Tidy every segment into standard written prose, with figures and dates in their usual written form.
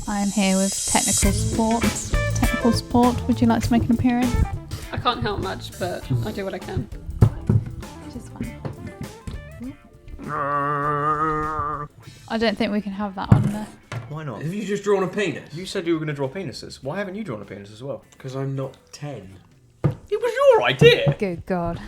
I am here with technical support. Technical support, would you like to make an appearance? I can't help much, but I do what I can. Which is fine. I don't think we can have that on there. Why not? Have you just drawn a penis? You said you were going to draw penises. Why haven't you drawn a penis as well? Because I'm not 10. It was your idea. Good God.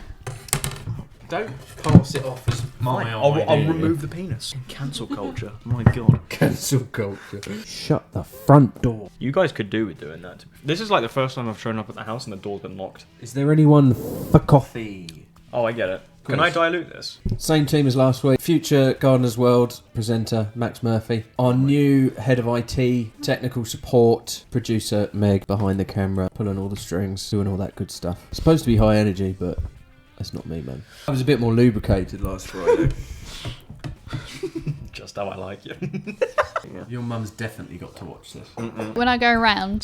Don't pass it off as Mine. my I'll idea. remove the penis. Cancel culture. My God. Cancel culture. Shut the front door. You guys could do with doing that. This is like the first time I've shown up at the house and the door's been locked. Is there anyone for coffee? Oh, I get it. Can I dilute this? Same team as last week. Future Gardener's World presenter Max Murphy. Our new head of IT, technical support, producer Meg behind the camera, pulling all the strings, doing all that good stuff. Supposed to be high energy, but that's not me, man. I was a bit more lubricated last Friday. Just how I like you. Yeah. Your mum's definitely got to watch this. When I go around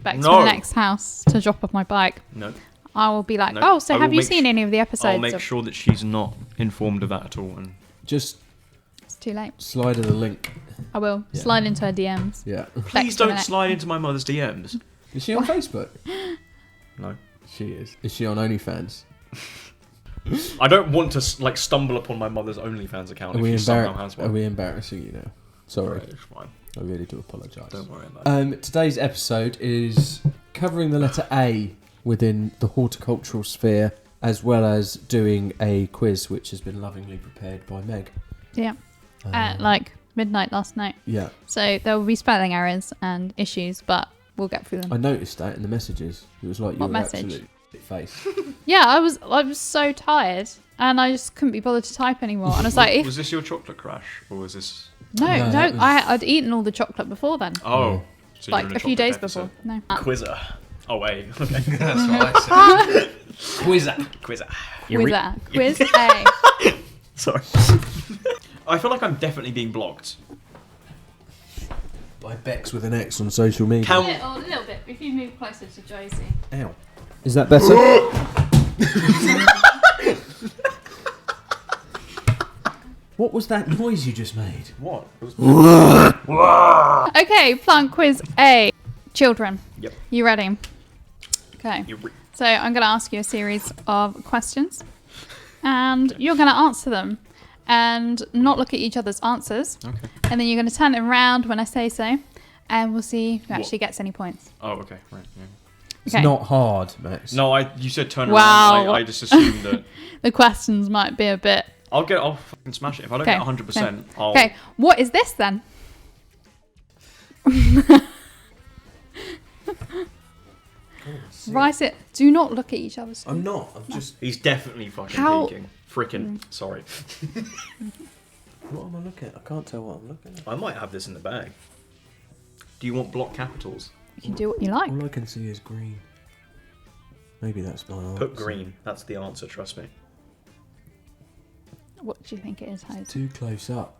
back to No. the next house to drop off my bike, No. I will be like, No. oh, so I will have you make seen any of the episodes? I'll make sure that she's not informed of that at all. And Just It's too late. slide her the link. I will. Yeah. Slide into her DMs. Yeah. please don't slide into my mother's DMs. Is she on Facebook? No. She is. Is she on OnlyFans? I don't want to stumble upon my mother's OnlyFans account if she somehow has one. Are we embarrassing you now? Sorry. Right, it's fine. I really do apologise. Don't worry about it. Today's episode is covering the letter A within the horticultural sphere, as well as doing a quiz which has been lovingly prepared by Meg. Yeah. At like midnight last night. Yeah. So there will be spelling errors and issues, but we'll get through them. I noticed that in the messages. It was like you What were message? absolute face. Yeah, I was so tired and I just couldn't be bothered to type anymore. And I was like, Was this your chocolate crash, or was this? no, No, that was- I'd eaten all the chocolate before then. Oh, so you're Like in a few chocolate days deficit. before. No. Quizzer. Oh wait. Okay. That's what I said. Quizzer. Quizzer. Quiz A. Sorry. I feel like I'm definitely being blocked. By Bex with an X on social media. A little bit. If you move closer to Josie. Ow. Is that better? What was that noise you just made? What? It was... Okay, plant quiz A. Children. Yep. You ready? Okay. So I'm going to ask you a series of questions, and you're going to answer them, and not look at each other's answers. Okay. And then you're going to turn it around when I say so, and we'll see who actually gets any points. Oh, okay. Right. Yeah. It's Okay. not hard, Max. No, you said turn Wow. around. I just assumed that. The questions might be a bit... I'll fucking smash it. If I don't Okay. get 100%, I'll. Okay, what is this then? Write it. Do not look at each other's. I'm not. I'm just... He's definitely fucking How- peeking. Freaking. Sorry. What am I looking at? I can't tell what I'm looking at. I might have this in the bag. Do you want block capitals? You can do what you like. All I can see is green. Maybe that's my answer. Put green. That's the answer. Trust me. What do you think it is, Hose? Too close up.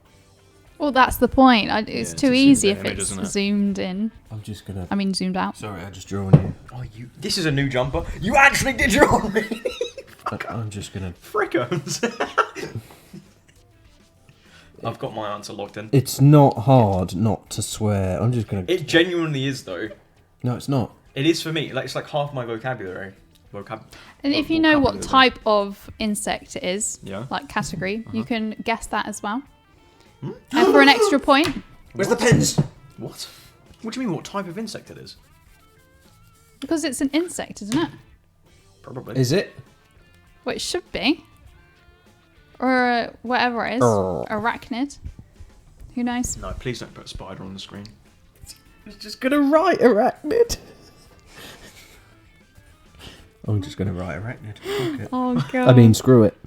Well, that's the point. It's Yeah, it's too a zoomed easy in if image, it's isn't it? zoomed in. I'm just gonna... I mean, zoomed out. Sorry, I just drew on you. Oh, this is a new jumper. You actually did draw on me. I'm just gonna... Frickums. I've got my answer locked in. It's not hard not to swear. I'm just gonna... It genuinely is though. No, it's not. It is for me. It's like half my vocabulary. And if you know what type of insect it is, Yeah. like category, you can guess that as well. And for an extra point, Where's the pens? What? What do you mean? What type of insect it is? because it's an insect, isn't it? Probably. Is it? Well, it should be. Or whatever it is. Arachnid. Who knows? No, please don't put a spider on the screen. It's just gonna write arachnid. I'm just gonna write arachnid. Fuck it. Oh, God. I mean, screw it.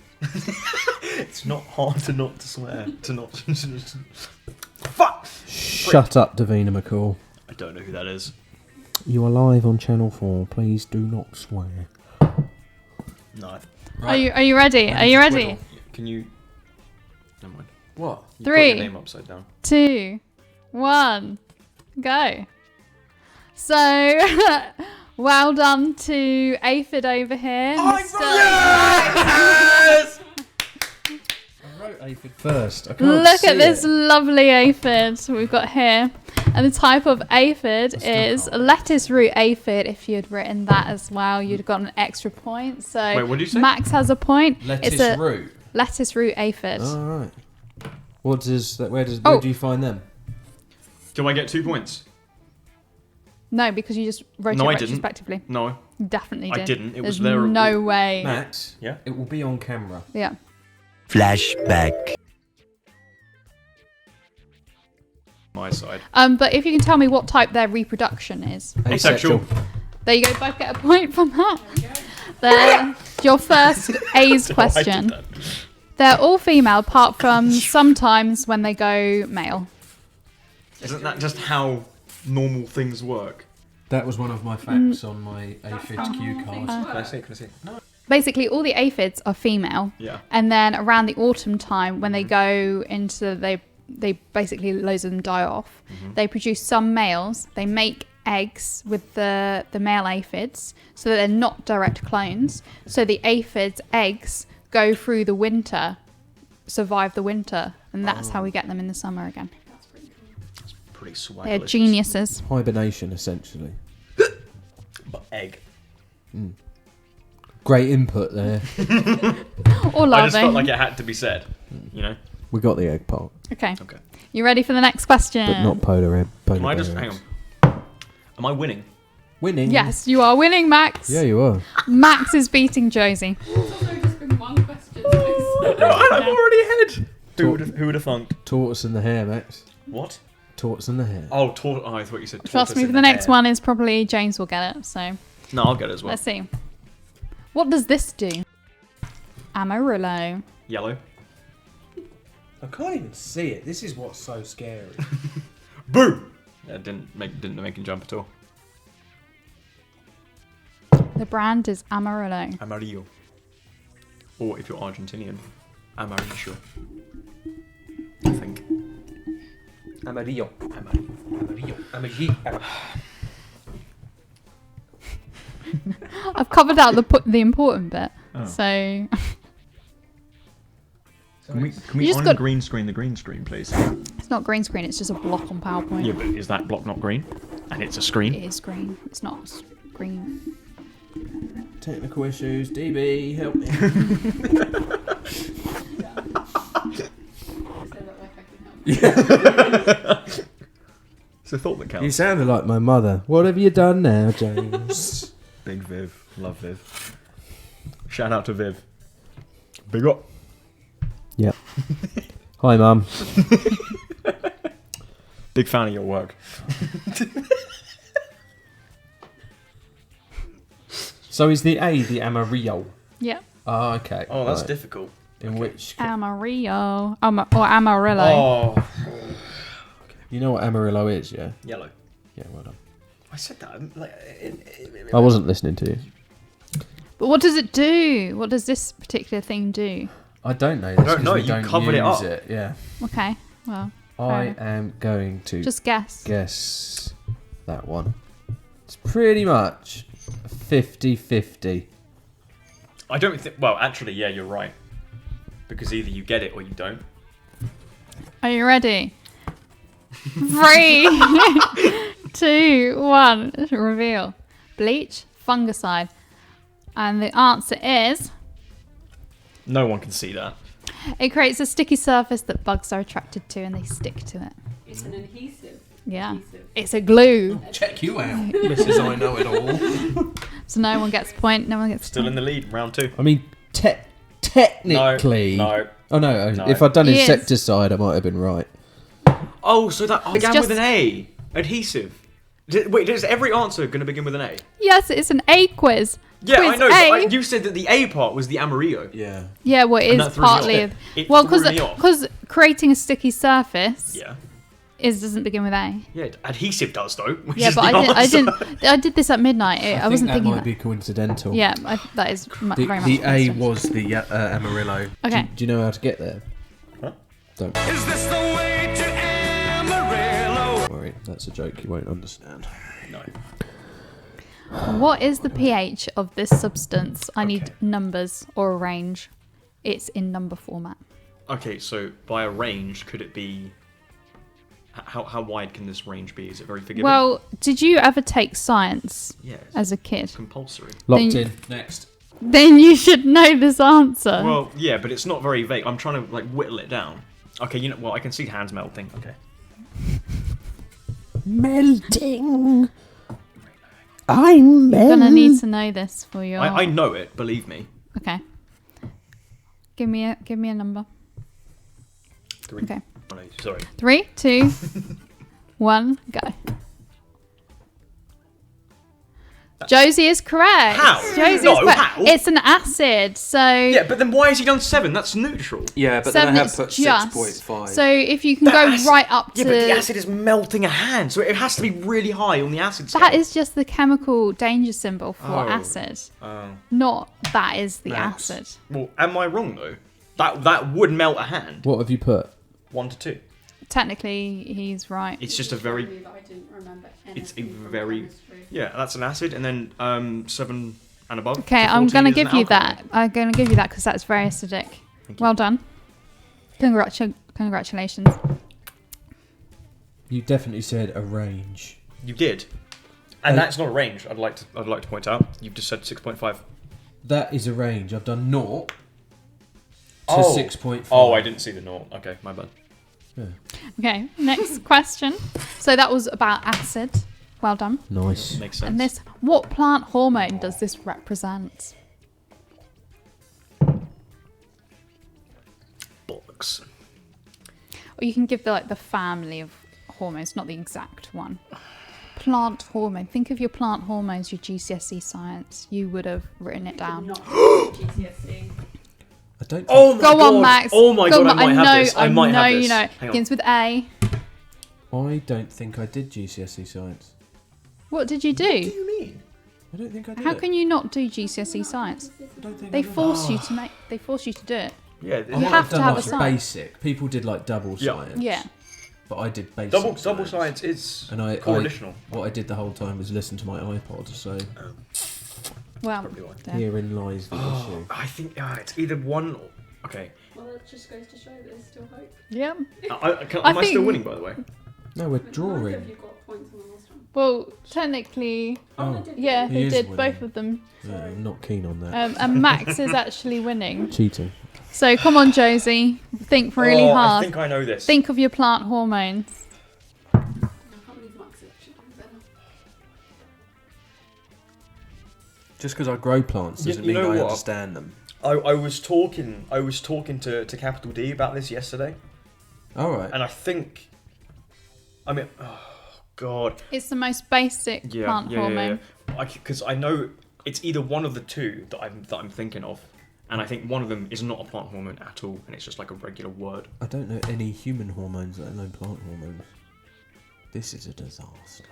It's not hard to not to swear. To not. Fuck! Shut up, Davina McCall. I don't know who that is. You are live on Channel 4. Please do not swear. No. Are you ready? Are you ready? Twiddle. Can you? Never mind. What? You Three. Put your name upside down. 2, 1, go. So, well done to Aphid over here. I Mr. Yes! I wrote aphid first. I can't Look see at this it. lovely aphid we've got here. And the type of aphid I still is can't. lettuce root aphid. If you'd written that as well, you'd have got an extra point. So Wait, what did you say? Max has a point. Lettuce It's a root. lettuce root aphid. All right. What does that? Where Oh. do you find them? Do I get 2 points? No, because you just wrote No, it I didn't. retrospectively. No, You definitely did. I didn't. It was There's there. no way. Max. Yeah? It will be on camera. Yeah. Flashback. My side. But if you can tell me what type their reproduction is. Asexual. There you go. Both get a point from that. There, your first A's I question. did that. They're all female, apart from sometimes when they go male. Isn't that just how normal things work? That was one of my facts on my aphid cue card. Can I see? Basically, all the aphids are female, Yeah. and then around the autumn time, when they go into they basically loads of them die off. They produce some males. They make eggs with the male aphids, so that they're not direct clones. So the aphids' eggs go through the winter, survive the winter, and that's how we get them in the summer again. Pretty They're swag. geniuses. Hibernation, essentially. But egg. Great input there. Or I just felt larvae. like it had to be said. You know. We got the egg part, Okay. Okay. You ready for the next question? but not polar egg. Can I just hang on? Am I winning? Winning. Yes, you are winning, Max. Yeah, you are. Max is beating Josie. It's also just been one question. So I'm already ahead. Who would have thunk? Tortoise and the hare, Max. What? Tortoise and the hare. Oh, oh, I thought you said. Trust tortoise me, in for the the next hair. one is probably James will get it. So No, I'll get it as well. let's see. What does this do? Amarillo. Yellow. I can't even see it. This is what's so scary. Boo! Yeah, didn't make him jump at all. The brand is Amarillo. Amarillo. Or if you're Argentinian, amarillo. I think. Amarillo. Amarillo. Amarillo. I've covered out the important bit. Oh. So Can we You just on got- green screen the green screen, please? it's not green screen. It's just a block on PowerPoint. Yeah, but is that block not green? And it's a screen? It is green. It's not green. Technical issues. DB, help me. It's a thought that You counts. sounded like my mother. What have you done now, James? Big Viv. Love Viv. Shout out to Viv. Big up. Yep. Hi, Mum. Big fan of your work. So is the A the Amarillo? Yeah. Oh, okay. Oh, that's Right. difficult. In which... Amarillo. Or Amarillo. Oh. You know what Amarillo is, yeah? Yellow. Yeah, well done. I said that. I wasn't listening to you. But what does it do? What does this particular thing do? I don't know this don't because know, we you don't covered it use up. it. Yeah. Okay. Well, I enough. am going to just guess. guess that one. It's pretty much 50-50. I don't think. Well, actually, yeah, you're right. Because either you get it or you don't. Are you ready? 3, 2, 1. Reveal. Bleach, fungicide. And the answer is... No one can see that. It creates a sticky surface that bugs are attracted to and they stick to it. it's an adhesive. Yeah. Adhesive. It's a glue. Check you out, Mrs. I know it all. So no one gets a point. No one gets a Still point. in the lead, round 2. I mean, technically... No. Oh, no. No. If I'd done Yes. insecticide, I might have been right. Oh, so that began just- with an A. Adhesive. Wait, is every answer going to begin with an A? Yes, it's an A quiz. Yeah, Quiz I know. A. But you said that the A part was the Amarillo. Yeah. Yeah, well, it And is that threw me partly off. of... It Well, threw me off. because creating a sticky surface Yeah. doesn't begin with A. Yeah, adhesive does though. Which Yeah, is but the I answer. I did this at midnight. I wasn't that thinking might that. be coincidental. Yeah, that is very much. The A coincidence. was the Amarillo. Okay. Do you know how to get there? Huh? Don't Is this the way to Amarillo? worry, that's a joke you won't understand. No. What is the pH of this substance? I need Okay. numbers or a range. It's in number format. Okay, so by a range, could it be... How wide can this range be? Is it very forgiving? Well, did you ever take science Yes. as a kid? Compulsory. Locked Then- in. Next. Then you should know this answer. Well, yeah, but it's not very vague. I'm trying to like whittle it down. Okay, you know, well, I can see hands melting. Okay. Melting. I'm You're gonna need to know this for your. I know it. Believe me. Okay. Give me a number. 3. Okay. Oh, no, sorry. 3, 2, 1, go. Josie is correct. How? Josie No, is correct. how? It's an acid, so Yeah, but then why has he done 7? That's neutral. Yeah, but 7 then I have is put just. 6.5. So if you can The go acid- right up Yeah, to but the acid is melting a hand, so it has to be really high on the acid scale. that is just the chemical danger symbol for Oh. acid, Oh. not that is the Max. acid. Well, am I wrong though? That would melt a hand. What have you put? 1 to 2. Technically, he's right. It's just a very. I didn't remember It's a anything from very. chemistry. Yeah, that's an acid, and then 7 and above. Okay, to I'm 14 gonna is give an you alcohol. that. I'm gonna give you that because that's very acidic. Thank you. Well done. Congratulations. You definitely said a range. You did, and that's not a range. I'd like to point out. You've just said 6.5. That is a range. I've done 0 to Oh. 6.5. Oh, I didn't see the naught. Okay, my bad. Yeah. Okay, next question. So that was about acid. Well done. Nice. Makes sense. And this, what plant hormone does this represent? Bollocks. Or you can give the family of hormones, not the exact one. Plant hormone. Think of your plant hormones, your GCSE science. You would have written it down. Not GCSE. I don't. Oh my Go god! on, Max. Oh my Go god! on, I might have know, this. I might know have this. you know. Hang on. Begins with A. I don't think I did GCSE science. What did you What do do? you mean? I don't think I did. How it. can you not do GCSE science? I don't think They I did. force you to make. They force you to do it. Yeah. I You might have to done have like a science. basic. People did like double Yeah. science. Yeah. But I did basic. Double science is And I coalitional. what I did the whole time was listen to my iPod. So Well, Probably why. there. herein lies the issue. I think it's either one. Or, okay. Well, that just goes to show that there's still hope. Yeah. Am I I still think- winning, by the way? No, we're Neither of drawing. you got points on the last one. Well, technically, Oh. I did. yeah, He he is did winning. both of them. Yeah, I'm not keen on that. And Max is actually winning. Cheating. So come on, Josie. Think really I hard. think I know this. Think of your plant hormones. I can't believe Max actually did better. Just because I grow plants doesn't You mean know I what? understand them. I was talking to Capital D about this yesterday, All right. and I think. I mean, oh god. It's the most basic plant hormone. Because I know it's either one of the two that I'm thinking of, and I think one of them is not a plant hormone at all, and it's just like a regular word. I don't know any human hormones, let alone plant hormones. This is a disaster.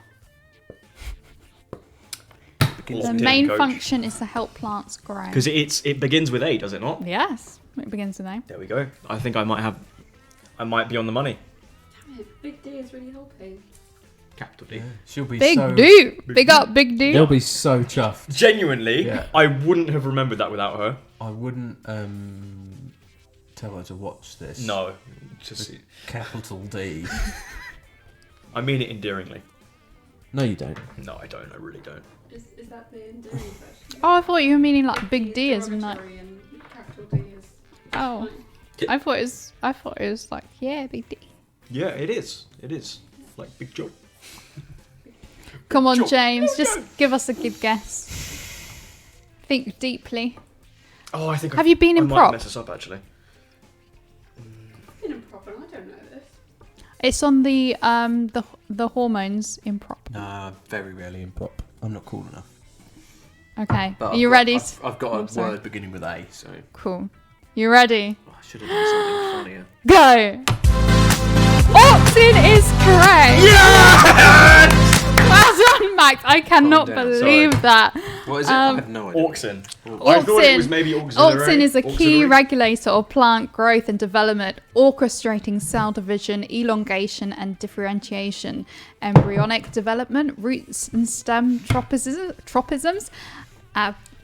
The Locked in, main coach. function is to help plants grow. Because it begins with A, does it not? Yes, it begins with A. There we go. I think I might be on the money. Damn it, Big D is really helping. Capital D. Yeah. She'll be Big so. D. Big up, Big D. They'll be so chuffed. Genuinely, Yeah. I wouldn't have remembered that without her. I wouldn't tell her to watch this. No, just Capital D. I mean it endearingly. No, you don't. No, I don't. I really don't. Is that the endearing version? Oh, I thought you were meaning like Big is D as in like. derogatory and capital D is Oh, fine. I thought it was like, yeah, Big D. Yeah, it is. It is like big joke. Come on, Joke. James, just give us a good guess. Think deeply. Oh, I think. Have you been I in might prop? mess this up actually. I've been in proper and I don't know this. It's on the hormones in prop. Nah, very rarely in prop. I'm not cool enough. Okay, But are you ready? I've got Oh, a sorry. word beginning with A, so Cool. You ready? I should have done something funnier. Go! Auxin is correct! Yes! Well done, Max. I cannot Calm down, believe sorry. that. What is it? I Um, have no idea. Auxin. I thought it was maybe auxiliary. Auxin is a key Auxiliary. regulator of plant growth and development, orchestrating cell division, elongation and differentiation, embryonic development, roots and stem tropisms,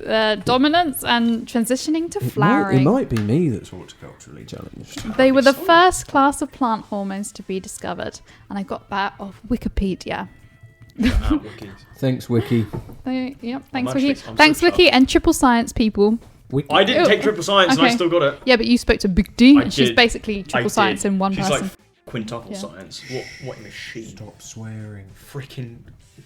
dominance and transitioning to flowering. It might be me that's horticulturally challenged. They were the first class of plant hormones to be discovered, and I got that off Wikipedia. Wikis. Thanks, Wiki. Yep, thanks actually- Wiki. I'm Thanks so Wiki and triple science people. Wiki. I didn't take triple science and I Okay. still got it. Yeah, but you spoke to Big D, I and she's did. basically I triple did. science in one She's person. like quintuple Yeah. science. What a machine. Stop swearing. Freaking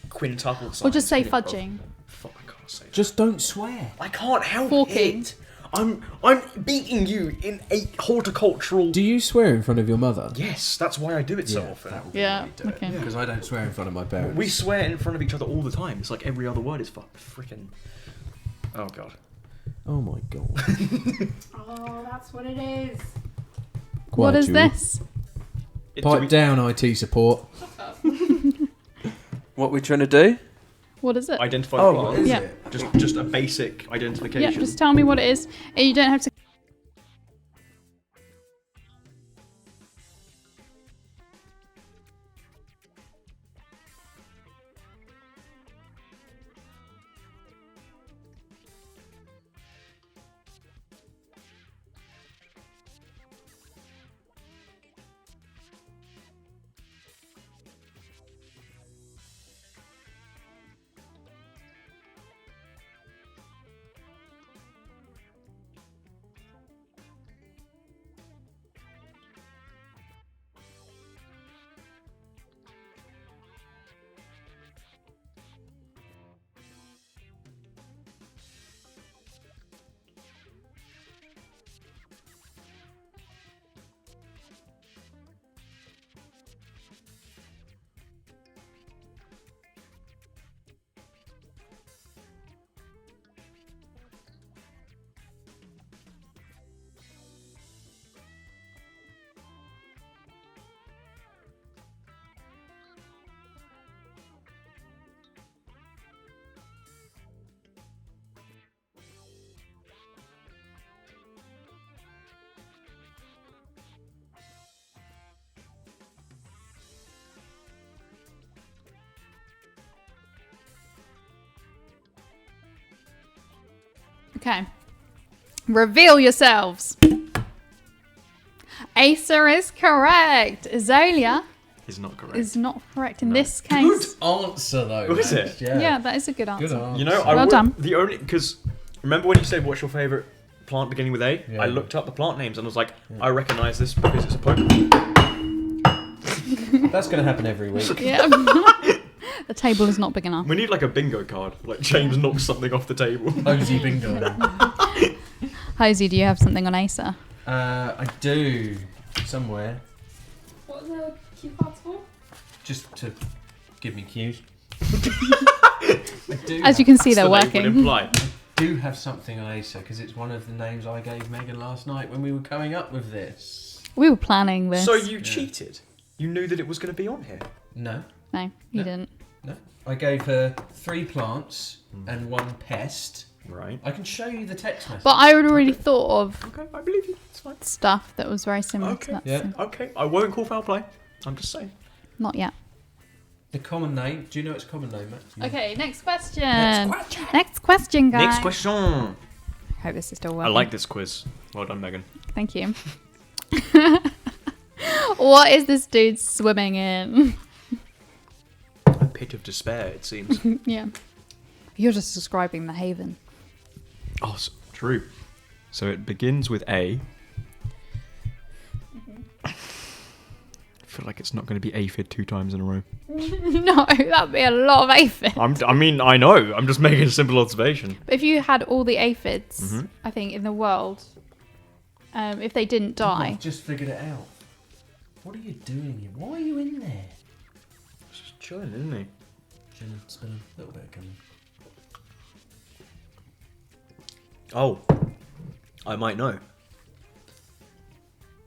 quintuple science. Or just say Get it, bro. fudging. Fuck, I can't say that. Just don't swear. I can't help Forking. it. I'm beating you in a horticultural. Do you swear in front of your mother? Yes, that's why I do it so often. Yeah, okay. Because I don't swear in front of my parents. We swear in front of each other all the time. It's like every other word is freaking. Oh god. Oh my god. Oh, that's what it is. What is Julie. this? Pipe down, IT support. What we trying to do? What is it? Identify Oh, plants. what is Yeah. it? Just a basic identification. Yeah, just tell me what it is. And you don't have to. Okay. Reveal yourselves. Asa is correct. Azalea Is not correct. is not correct in No. this case. answer though. Who is it? Yeah, that is a good answer. Good answer. You know, Well done. The only because remember when you said what's your favorite plant beginning with A? Yeah. I looked up the plant names and I was like, I recognise this because it's a Pokemon. That's going to happen every week. Yeah. The table is not big enough. We need like a bingo card. Like James knocks something off the table. Posy bingo. Hosey, do you have something on Asa? I do. Somewhere. What are the cue cards for? Just to give me cues. I do As you can see, they're That's the name would working. imply. do have something on Asa because it's one of the names I gave Megan last night when we were coming up with this. We were planning this. So you cheated. You knew that it was going to be on here. No, No, you No. didn't. no. I gave her 3 plants and 1 pest. Right. I can show you the text message. But I would already thought of Okay, I believe you. It's fine. stuff that was very similar Okay. to that. Yeah. so Okay, I won't call foul play. I'm just saying. not yet. The common name. Do you know its common name, Matt? Okay, next question. Next Next question, guys. Next question. I hope this is still I working. like this quiz. Well done, Megan. Thank you. What is this dude swimming in? A pit of despair, it seems. Yeah. You're just describing the haven. Oh, true. So it begins with A. I feel like it's not going to be aphid 2 times in a row. No, that'd be a lot of aphids. I know. I'm just making a simple observation. But if you had all the aphids, Mhm. I think, in the world, if they didn't die, I've just figured it out. What are you doing here? Why are you in there? It's just chilling, isn't he? Chilling, spilling, a little bit of coming. Oh. I might know.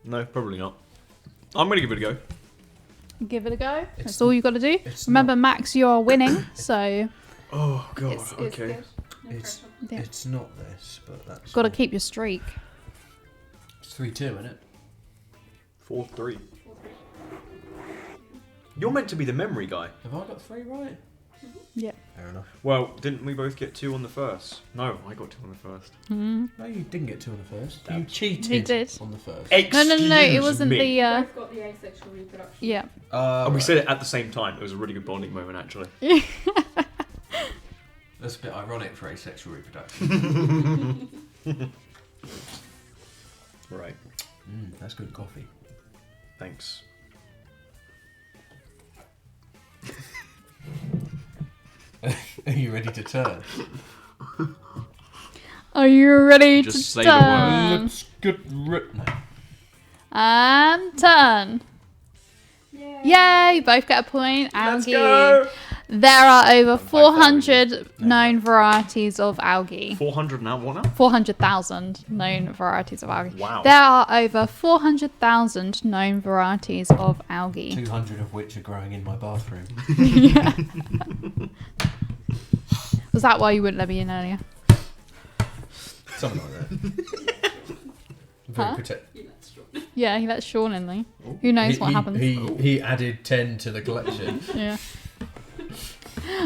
No, probably not. I'm going to give it a go. give it a go. It's That's all you got to do. it's Remember, Max, you are winning, so Oh, God. It's okay. good. No It's pressure. yeah. it's not this, but that's got to keep your streak. It's 3-2, isn't it? 4-3. You're meant to be the memory guy. Have I got 3 right? Yeah. Fair enough. Well, didn't we both get 2 on the first? No, I got 2 on the first. Mm. No, you didn't get 2 on the first. You That- cheated. He did. On the first. No, it wasn't me. the. Both got the asexual reproduction. Yeah. And we said it at the same time. It was a really good bonding moment, actually. That's a bit ironic for asexual reproduction. Right. That's good coffee. Thanks. Are you ready to turn? Are you ready Just to say the turn? Let's get no. And turn. Yay! Both get a point. Let's Algae. go! There are over Don't fight 400 known varieties of algae. 400 now? What now? 400,000 known varieties of algae. Wow. There are over 400,000 known varieties of algae. 200 of which are growing in my bathroom. Was that why you wouldn't let me in earlier? Something like that. Very Huh? You let Sean. Yeah, he lets Sean in though. Who knows what happens? He added 10 to the collection. Yeah.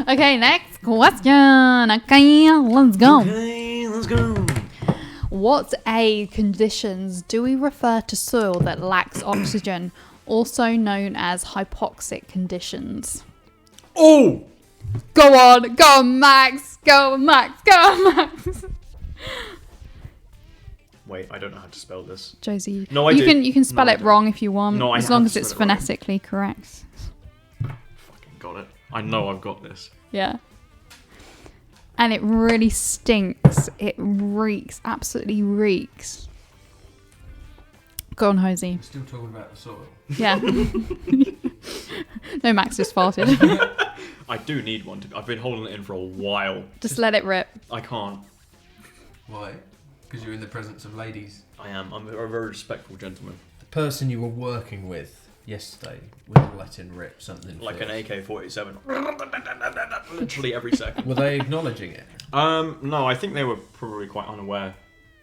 Okay, next question. Okay, let's go. Okay, let's go. What A conditions do we refer to soil that lacks oxygen, also known as hypoxic conditions? Oh! Go on, Max. Go on, Max. Go on, Max. Wait, I don't know how to spell this. Josie, No, I you do. can spell No, I it don't. wrong if you want, No, I as have long to as it's spell it right. phonetically correct. Fucking got it. I know I've got this. Yeah. And it really stinks. It reeks. Absolutely reeks. Go on, Hosey. We're still talking about the soil. Yeah. No, Max just farted. I do need one. I've been holding it in for a while. Just let it rip. I can't. Why? Because you're in the presence of ladies. I am. I'm a very respectful gentleman. The person you were working with yesterday was letting rip something. Like an fierce. AK-47. Literally every second. Were they acknowledging it? No, I think they were probably quite unaware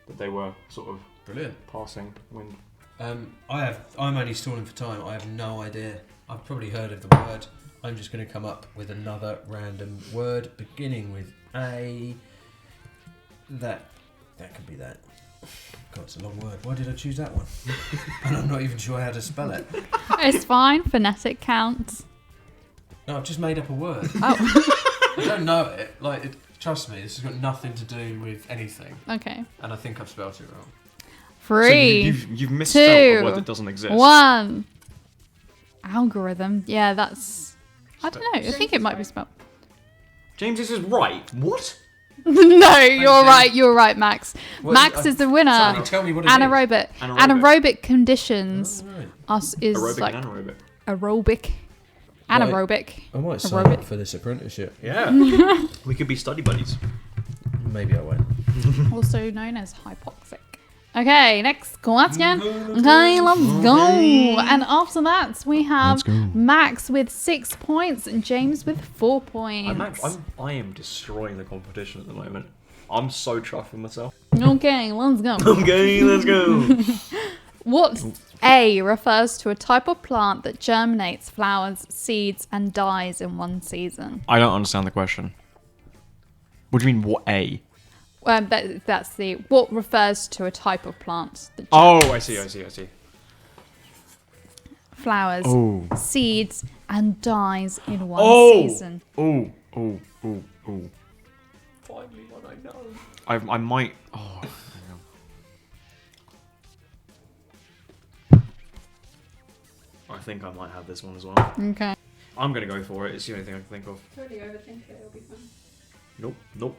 that they were sort of Brilliant. passing wind. I'm only stalling for time. I have no idea. I've probably heard of the word. I'm just going to come up with another random word beginning with A. That could be that. God, it's a long word. Why did I choose that one? And I'm not even sure how to spell it. It's fine. Phonetic counts. No, I've just made up a word. Oh, I don't know it. Trust me, this has got nothing to do with anything. okay. And I think I've spelled it wrong. 3, So you've misspelled a word 2, that doesn't exist. 1. Algorithm. Yeah, that's... I don't know. I think it might be spelled... James, this is right. What? No, you're James. right, Max. What Max is the winner. Somebody tell me what it is. Anaerobic. Anaerobic conditions Oh, right. is Aerobic like and anaerobic. aerobic. Anaerobic. I might sign Aerobic. up for this apprenticeship. Yeah. We could be study buddies. Maybe I won't. Also known as hypoxic. Okay, next question. Okay, let's go. And after that, we have Max with 6 points and James with 4 points. I am destroying the competition at the moment. I'm so chuffed with myself. Okay, let's go. Okay, let's go. What A refers to a type of plant that germinates, flowers, seeds, and dies in one season? I don't understand the question. What do you mean, what A? That's the what refers to a type of plant that Oh, germinates, I see. flowers, Oh. seeds, and dies in one Oh. season. Oh. Finally, one I know. I might. Oh. I think I might have this one as well. Okay. I'm gonna go for it. It's the only thing I can think of. Totally overthink it, it'll be fun. Nope.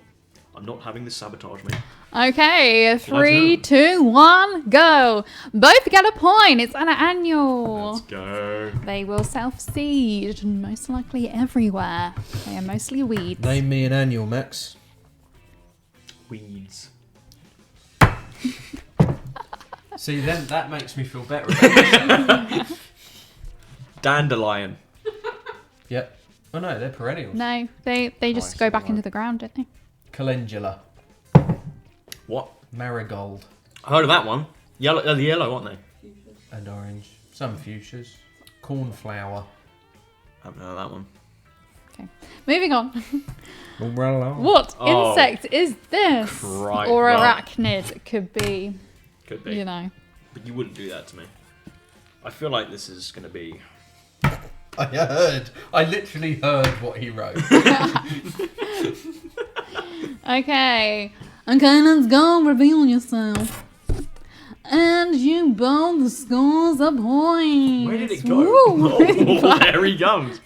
I'm not having this sabotage me. Okay, 3, 2, 1, go. Both get a point. It's an annual. Let's go. They will self-seed, most likely everywhere. They are mostly weeds. Name me an annual, Max. Weeds. See, then that makes me feel better about myself. Dandelion. Yep. Oh no, they're perennials. No, they just I go see back why. into the ground, don't they? Calendula. What? Marigold. I heard of that one. Yellow, aren't they? And orange. Some fuchsias. Cornflower. I haven't heard of that one. Okay. Moving on. Umbrella. What Oh. insect is this? Right, Or well. arachnid? It could be, Could be. you know. But you wouldn't do that to me. I feel like this is going to be... I literally heard what he wrote. Okay. Okay, let's go. Reveal yourself. And you both scores a point. Where did it go? Woo, Oh, there he comes.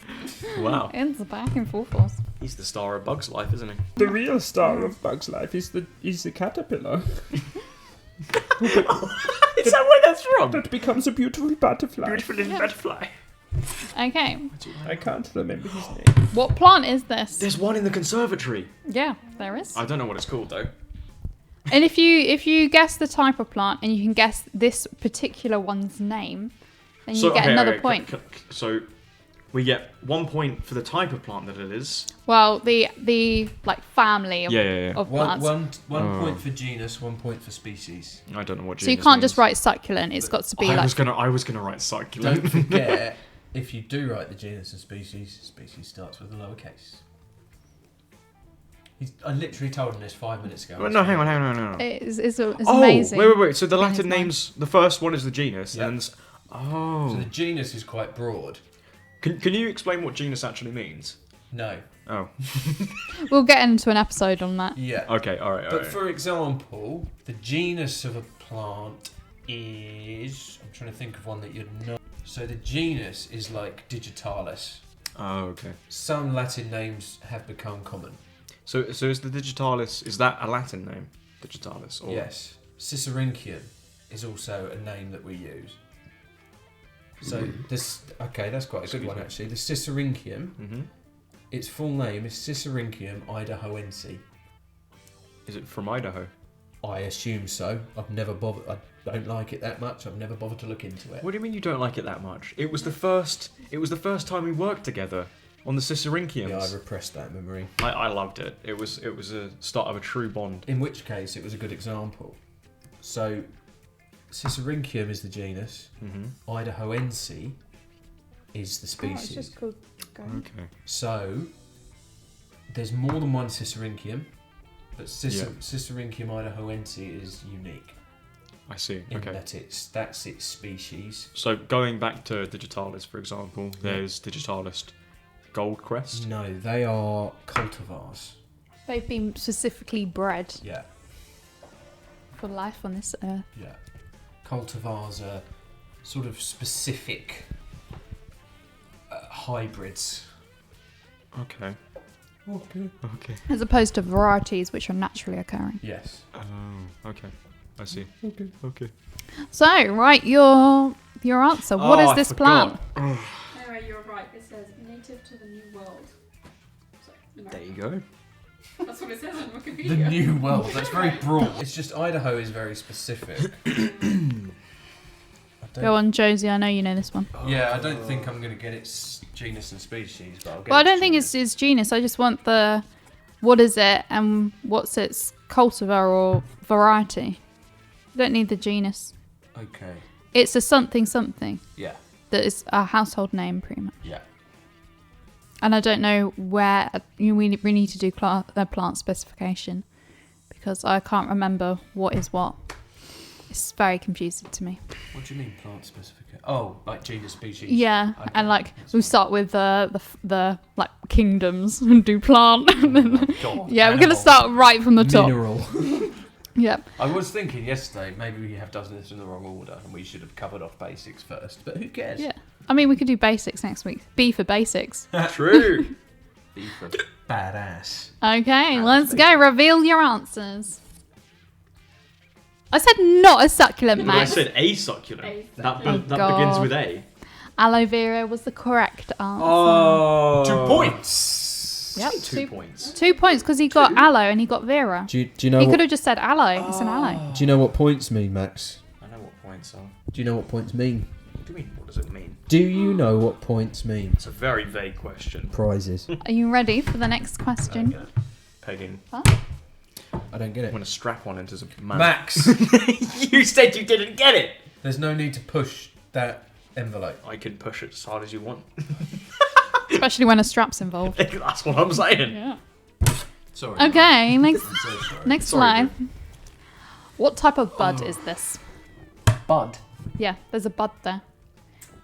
Wow. it's back and forth. He's the star of Bug's Life, isn't he? The real star of Bug's Life is the caterpillar Is that where that's from? that becomes a beautiful butterfly. Beautiful little butterfly. Okay. I can't remember his name. What plant is this? There's one in the conservatory. Yeah, there is. I don't know what it's called, though. And if you guess the type of plant and you can guess this particular one's name, then you get another point. So we get 1 point for the type of plant that it is. Well, the like family of, Yeah. of One plants. point for genus, 1 point for species. I don't know what. So you genus can't just means. write succulent. It's got to be I like. was gonna write succulent. Don't forget, if you do write the genus and species starts with a lowercase. I literally told him this 5 minutes ago. Well, no, hang on. No. It's Oh, amazing. wait. So the Latin Genus name. names, the first one is the genus, Yeah. and So oh, the genus is quite broad. can you explain what genus actually means? No. Oh, We'll get into an episode on that. Yeah. okay, all right. But for example, the genus of a plant is... I'm trying to think of one that you'd know. So the genus is like digitalis. Oh, okay. Some Latin names have become common. So is the digitalis? Is that a Latin name? Digitalis. Or... Yes. Cicericium is also a name that we use. So this... Okay, that's quite a good Excuse one me. actually. The Cicericium, Mm-hmm. its full name is Cicericium idahoense. Is it from Idaho? I assume so. I've never bothered... I don't like it that much. I've never bothered to look into it. What do you mean you don't like it that much? It was the first time we worked together on the Cicericiums. Yeah, I repressed that memory. I loved it. It was a start of a true bond. In which case, it was a good example. So, Cicericium is the genus. Mm-hmm. Idahoense is the species. called. Okay. So, there's more than one Cicericium, but Yeah. Cicericium idahoense is unique I see. in Okay. that that's its species. So going back to digitalis, for example, there's digitalis goldcrest. No, they are cultivars. They've been specifically bred Yeah, for life on this earth. yeah. Cultivars are sort of specific hybrids. Okay. Okay. As opposed to varieties which are naturally occurring. Yes. Oh, okay. I see. Okay. So, write your answer. What is I this forgot. plant? Anyway, you're right. It says native to the New World. So, There you go. That's what it says on Wikipedia. The New World. That's very broad. It's just Idaho is very specific. Go on, Josie. I know you know this one. Yeah, I don't think I'm going to get its genus and species, but I'll get Well, I its don't think genus. it's genus. I just want the what is it and what's its cultivar or variety. You don't need the genus. Okay. It's a something Yeah. that is a household name, pretty much. Yeah. And I don't know where we need to do plant specification because I can't remember what is what. It's very confusing to me. What do you mean plant specific? Oh, like genus, species. Yeah, Okay, and like that's we fine. start with the like kingdoms and do plant. And then, God, yeah, we're animal. gonna start right from the top. Mineral. Yep. I was thinking yesterday maybe we have done this in the wrong order and we should have covered off basics first, but who cares? Yeah. I mean, we could do basics next week. B for basics. True. B for badass. Okay, let's go. Reveal your answers. I said not a succulent, But I Max. said a succulent. A That succulent. that Oh, begins God. with A. Aloe vera was the correct answer. Oh. 2 points. Yep. 2 points. 2 points because he got aloe and he got vera. Do you know He what, could have just said aloe. It's an aloe. do you know what points mean, Max? I know what points are. Do you know what points mean? What do you mean? What does it mean? Do you know what points mean? It's a very vague question. Prizes. Are you ready for the next question? Okay. Pegging. I don't get I'm it. gonna strap one into some man. Max, You said you didn't get it. there's no need to push that envelope. I can push it as hard as you want. Push Especially when a strap's involved. That's what I'm saying. Yeah. Sorry. Okay, I'm so sorry. next Sorry, slide. What type of bud is this? Bud. Yeah, there's a bud there.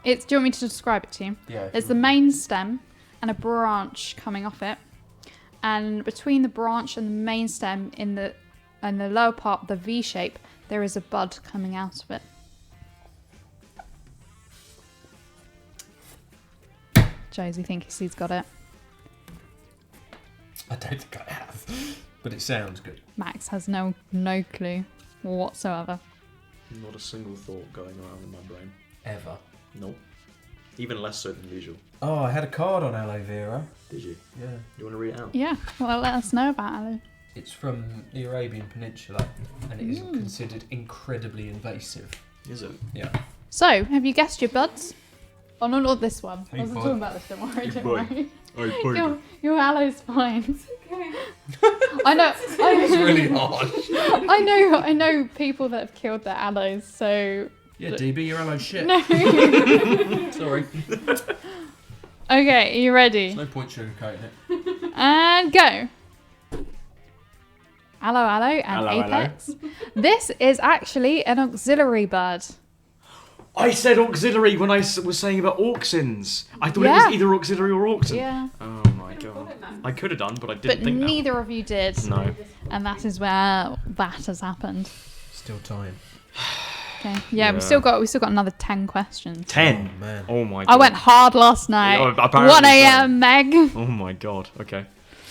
Do you want me to describe it to you? Yeah. There's the main stem and a branch coming off it. And between the branch and the main stem in the lower part, the V shape, there is a bud coming out of it. Josie thinks he's got it. I don't think I have, but it sounds good. Max has no clue whatsoever. Not a single thought going around in my brain. Ever. Nope. Even less so than usual. Oh, I had a card on aloe vera. Did you? Yeah. You want to read it out? Yeah, well, let us know about it. It's from the Arabian Peninsula, and it is considered incredibly invasive. Is it? Yeah. So, have you guessed your buds? Oh, no, not this one. Hey, I wasn't bud. talking about this, don't worry, Hey, don't bud. worry. Oh, Your aloe's fine. Okay. I know. It's really hard. I know people that have killed their aloes. So Yeah, DB, you're aloe shit. no. Sorry. Okay, are you ready? There's no point sugarcoating it. And go. Aloe, and Aloe, apex. This is actually an auxiliary bud. I said auxiliary when I was saying about auxins. I thought it Yeah. was either auxiliary or auxin. Yeah, Oh my Got god. it now. I could have done, but I didn't but think neither of you did. that. No. And that is where that has happened. Still time. Okay. Yeah, Yeah. we still got another 10 questions. 10. Oh, man. Oh my god. I went hard last night. Yeah, apparently 1 a.m. Meg. Oh my god. Okay.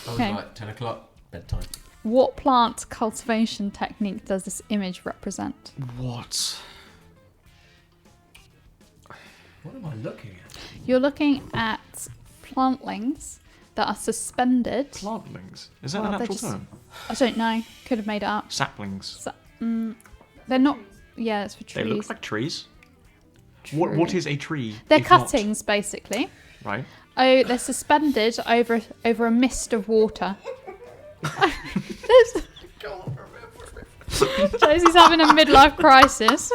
I was Okay. like 10 o'clock, bedtime. What plant cultivation technique does this image represent? What? What am I looking at? You're looking at plantlings that are suspended. Plantlings. Is that Well, an they're actual just- term? I don't know. Could have made it up. Saplings. So, they're not. Yeah, it's for They trees. look like trees. What Tree. is a tree? They're if not- cuttings, basically. Right. Oh, they're suspended over a mist of water. There's- Josie's having a midlife crisis.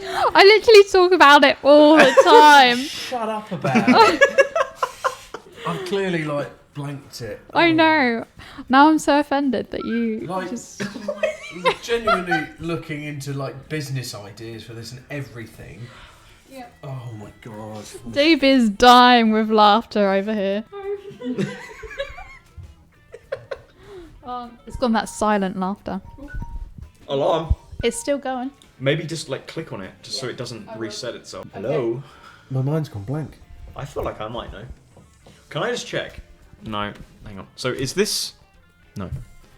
I literally talk about it all the time. Shut up about it. I've clearly, like, blanked it. I know. Now I'm so offended that you Like, just. I'm genuinely looking into, like, business ideas for this and everything. Yeah. Oh my god. Dave is dying with laughter over here. Oh, it's gone that silent laughter. Alarm. It's still going. Maybe just like click on it, just so it doesn't reset itself. Hello. My mind's gone blank. I feel like I might know. Can I just check? No. Hang on. So is this? No.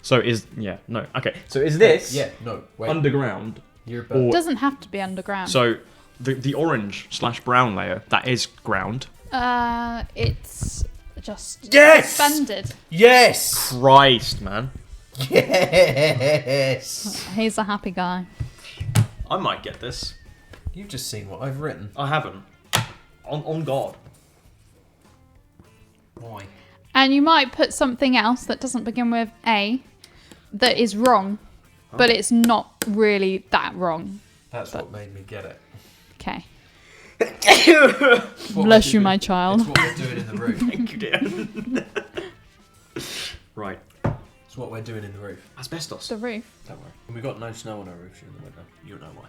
So is no. Okay. So is this? Yeah, no, wait. Underground. You're Or- It doesn't have to be underground. So the orange/brown layer that is ground. It's just Yes! suspended. Yes! Christ, man. Yes! He's a happy guy. I might get this. You've just seen what I've written. I haven't. On God. Why? And you might put something else that doesn't begin with A that is wrong, but it's not really that wrong. That's what made me get it. Okay. It's what Bless we're you, doing- my child. It's what we're doing in the roof. Thank you, dear. Right. It's what we're doing in the roof. Asbestos. The roof. Don't worry. And we've got no snow on our roofs in the winter. You'll know why.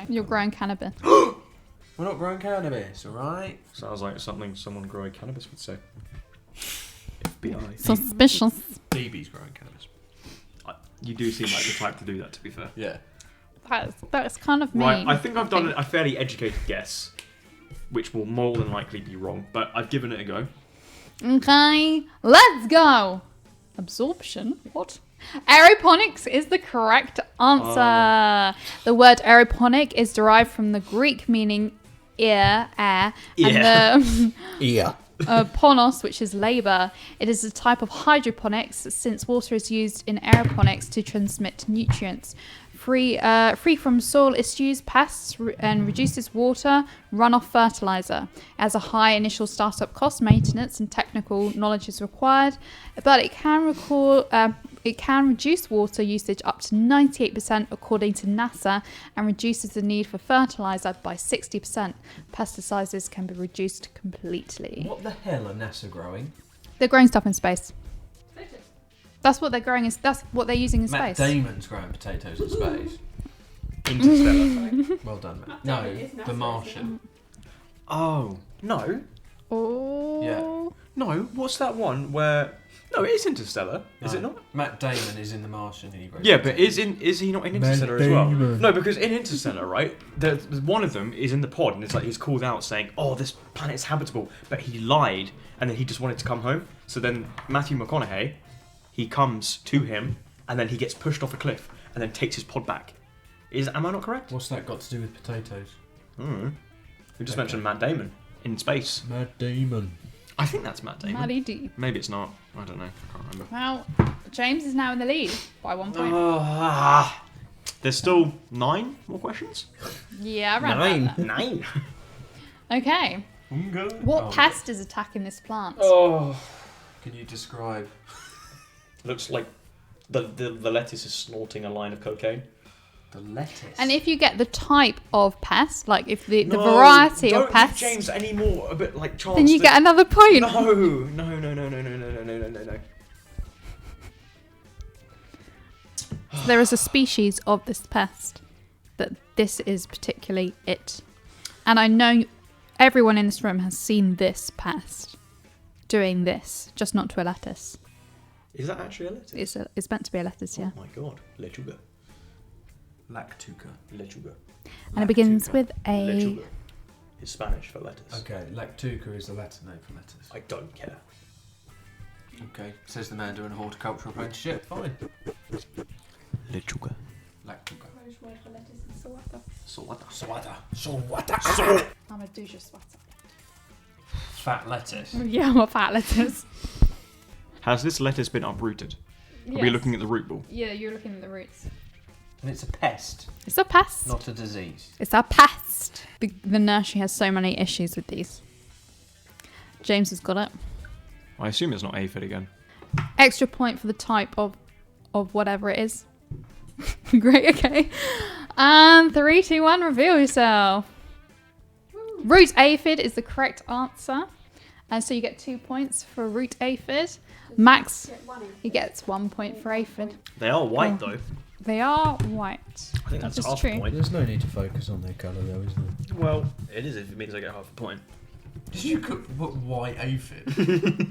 Okay. You're growing cannabis. We're not growing cannabis, alright? Sounds like something someone growing cannabis would say. FBI. Suspicious. DB's growing cannabis. You do seem like the type to do that, to be fair. Yeah. That's kind of mean. Right, I think I've done a fairly educated guess, which will more than likely be wrong, but I've given it a go. Okay, let's go. Absorption? What? Aeroponics is the correct answer. The word aeroponic is derived from the Greek meaning air, and the Yeah. ponos, which is labour. It is a type of hydroponics since water is used in aeroponics to transmit nutrients. Free from soil issues, pests, and reduces water runoff fertilizer. As a high initial startup cost, maintenance and technical knowledge is required, but it can It can reduce water usage up to 98% according to NASA and reduces the need for fertilizer by 60%. Pesticides can be reduced completely. What the hell are NASA growing? They're growing stuff in space. That's what they're growing. That's what they're using in Matt space. Damon's growing potatoes in space. Interstellar. Well done, Matt. Matt No, Damon is NASA, The isn't Martian. Oh, no. Oh. Yeah. No, what's that one where... No, it is Interstellar, is No. it not? Matt Damon is in The Martian and he grows Yeah, but potatoes. is he not in Matt Interstellar as well? Damon. No, because in Interstellar, right, one of them is in the pod, and it's like he's called out saying, "Oh, this planet is habitable," but he lied, and then he just wanted to come home. So then Matthew McConaughey, he comes to him, and then he gets pushed off a cliff, and then takes his pod back. Am I not correct? What's that got to do with potatoes? We just Okay. mentioned Matt Damon in space. Matt Damon. I think that's Matt Damon. Maddie D. Maybe it's not. I don't know. I can't remember. Well, James is now in the lead by 1 point. There's still 9 more questions. Yeah, around 9. about 9. that. Okay. What Oh. pest is attacking this plant? Oh. Can you describe? Looks like the lettuce is snorting a line of cocaine. The lettuce. And if you get the type of pest, like if the No, variety don't of pests, give James any more a bit like chance. then you get another point. No. So there is a species of this pest that this is particularly it. And I know everyone in this room has seen this pest doing this, just not to a lettuce. Is that actually a lettuce? It's meant to be a lettuce, yeah. Oh my god, lechuga. Lactuca. And it begins with a... Lechuga is Spanish for lettuce. Okay, lactuca is the Latin name for lettuce. I don't care. Okay, says the man doing a horticultural apprenticeship. Fine. Lechuga. Lactuca. Irish word for lettuce is sawata. Sawata. I'm a douche sweater. Fat lettuce. Yeah, I'm a fat lettuce. Has this lettuce been uprooted? Are we looking at the root ball? Yeah, you're looking at the roots. And it's a pest, It's a pest. not a disease. It's a pest. The nursery has so many issues with these. James has got it. I assume it's not aphid again. Extra point for the type of whatever it is. Great, okay. And 3, 2, 1, reveal yourself. Root aphid is the correct answer. And so you get 2 points for root aphid. Max, he gets 1 point for aphid. They are white Oh. though. They are white. I think that's Which is half true. a point. There's no need to focus on their colour though, is there? Well, it is if it means I get half a point. Did you put white aphid?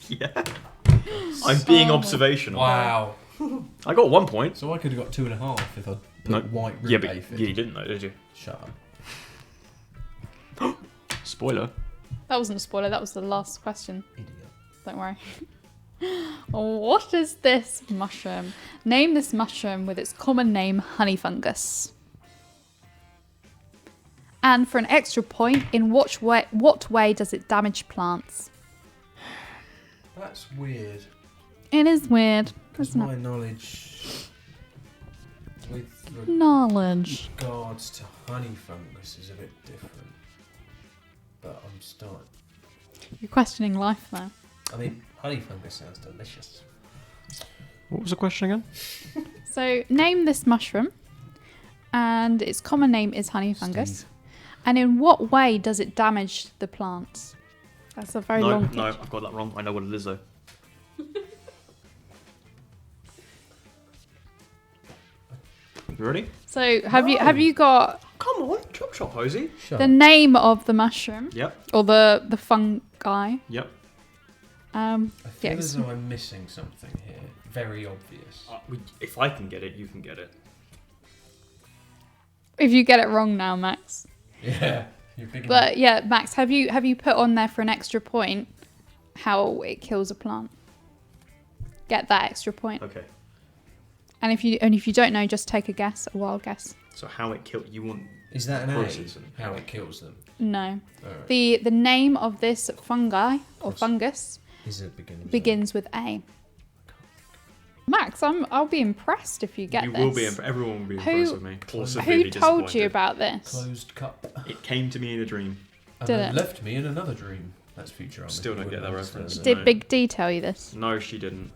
Yeah. I'm being Oh. observational. Wow. I got 1 point. So I could have got 2.5 if I'd put No. white root Yeah, but aphid. you didn't know, did you? Shut up. Spoiler. That wasn't a spoiler, that was the last question. Idiot. Don't worry. What is this mushroom? Name this mushroom with its common name, honey fungus. And for an extra point, in what way does it damage plants? That's weird. It is weird, Because isn't my it? knowledge with Knowledge. regards to honey fungus is a bit different. But I'm starting. You're questioning life now. I mean, honey fungus sounds delicious. What was the question again? So, name this mushroom, and its common name is honey fungus. Steve. And in what way does it damage the plants? That's a very No, long no, question. I've got that wrong. I know what it is though. You ready? So, have you got Come on, chop chop, Hosey. Shut the up. name of the mushroom Yep, or the fungi? yep. I feel yeah, as though I'm missing something here. Very obvious. If I can get it, you can get it. If you get it wrong now, Max. Yeah. You're big enough. But yeah, Max, have you put on there for an extra point how it kills a plant? Get that extra point. Okay. And if you don't know, just take a guess, a wild guess. So how it killed? You want? Is that an Process. A? How it kills them? No. Alright. The name of this fungi or fungus Is it begins with A. Max, I'll be impressed if you get you this. will be. Everyone will be Who- impressed with me. Or Who severely told you disappointed. about this? Closed cup. It came to me in a dream. And Did then it? left me in another dream. That's Futurama. Still don't You get that wouldn't reference. understand Did No. Big D tell you this? No, she didn't.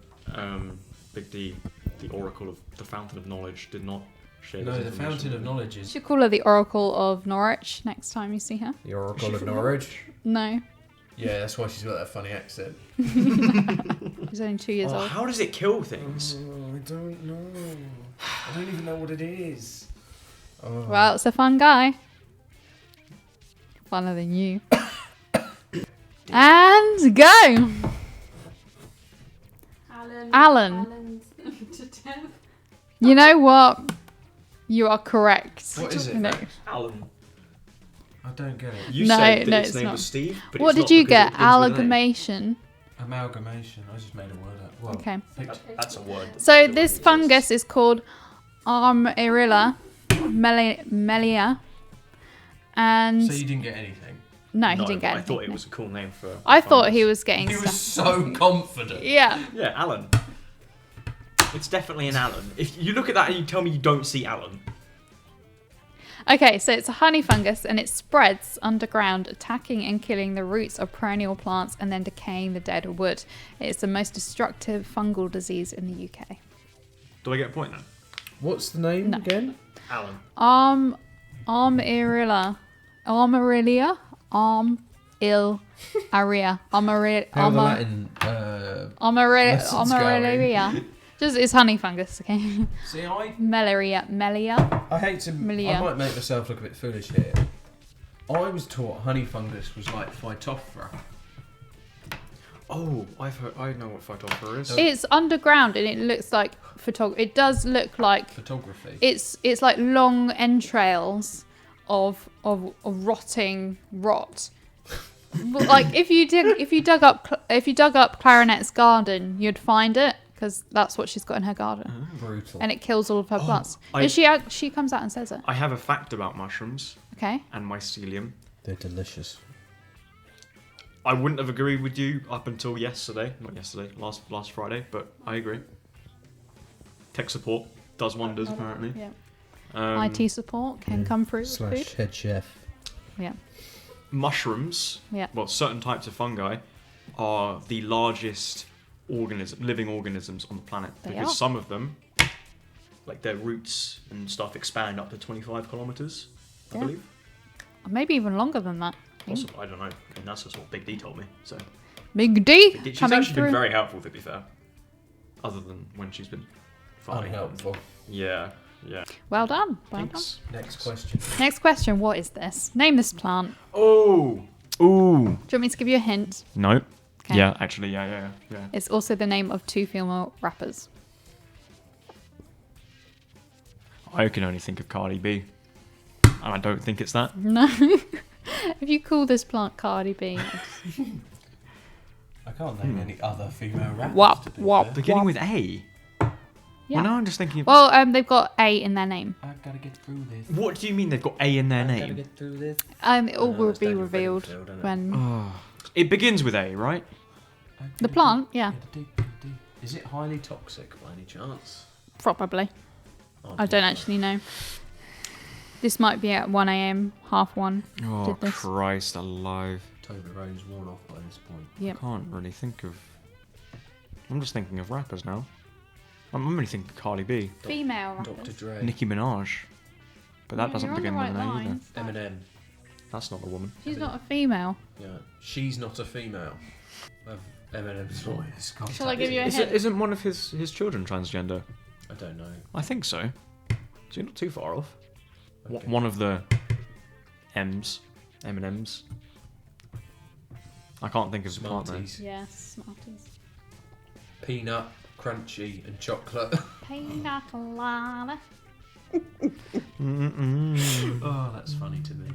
Big D, the oracle of the fountain of knowledge, did not share. No, this the information fountain with of me. knowledge You is should call her the Oracle of Norwich next time you see her. the Oracle of Norwich. No, Yeah, that's why she's got that funny accent. she's only 2 years Oh, old. how does it kill things? I don't know. I don't even know what it is. Oh. Well, it's a fun guy. Funner than you. And go! Alan. Alan's to death. You know what? You are correct. What is it? No. Alan. I don't get it. You No, said that no, its it's name not. was Steve, but What it's did not you because get? it begins with an A. Amalgamation. Amalgamation. I just made a word up. Well, Okay. That's a word. So this fungus is called Armorilla melia. And so you didn't get anything? no, he No, didn't but get I anything. thought it was a cool name for. I thought he fungus. was getting He was stuff. so confident. Yeah. Yeah, Alan. It's definitely an Alan. If you look at that and you tell me you don't see Alan, Okay, so it's a honey fungus and it spreads underground, attacking and killing the roots of perennial plants and then decaying the dead wood. It's the most destructive fungal disease in the UK. do I get a point then? What's the name No. again? Alan. Armorilla. Armorilla? Armorillaria. How the Latin? lessons Armorilla. Just it's honey fungus, okay? See, I Melia. I hate to. Milia. I might make myself look a bit foolish here. I was taught honey fungus was like Phytophthora. Oh, I've heard. I know what Phytophthora is. It's underground and it looks like It does look like Photography. it's like long entrails of rotting rot. But like if you dug up Clarinet's garden, you'd find it because that's what she's got in her garden, Brutal. and it kills all of her plants. I- And she comes out and says it. I have a fact about mushrooms Okay. and mycelium. They're delicious. I wouldn't have agreed with you up until yesterday. Not yesterday, last Friday, but I agree. Tech support does wonders, apparently. Yeah. IT support can come through with Slash food. head chef. Yeah. Mushrooms, Yeah. well, certain types of fungi are the largest living organisms on the planet. They Because are. some of them, like their roots and stuff, expand up to 25 kilometers, I Yeah. believe. Maybe even longer than that. Possibly, I don't know. I mean, that's just what Big D told me. So Big D she's coming actually through. been very helpful, to be fair. Other than when she's been farming. Unhelpful. Yeah. Well done. Well done. Thanks. Next question. Next question. What is this? Name this plant. Oh. Ooh. Do you want me to give you a hint? No. Okay. Yeah, actually, yeah. It's also the name of 2 female rappers. I can only think of Cardi B. And I don't think it's that. No. If you call this plant Cardi B, I can't name any other female rappers. Wop, to be wop. fair. Beginning with A. yeah. Well, now I'm just thinking of... Well, they've got A in their name. I gotta get through this. What do you mean they've got A in their I gotta name? get through this. It all No, will it's be David revealed Bedingfield, isn't it? when Oh. It begins with A, right? the plant. Yeah, Is it highly toxic by any chance? probably. I don't actually know. This might be at 1 a.m. 1:30. Oh, Did this. Christ alive. Toblerone's worn off by this point. Yep. I can't really think of... I'm just thinking of rappers now. I'm only thinking Cardi B. Female rappers. Dr. Dre. Nicki Minaj. But that doesn't You're on begin the with right an A either. lines. Eminem. That's not a woman. She's not a female. Yeah. She's not a female. Of Eminem's voice. Shall I give you a Is hint? isn't one of his children transgender? I don't know. I think so. So you're not too far off. Okay. One of the M&Ms. I can't think of the plant name. Smarties. Yes, Smarties. Peanut, crunchy, and chocolate. Pina colada. Oh, that's funny to me.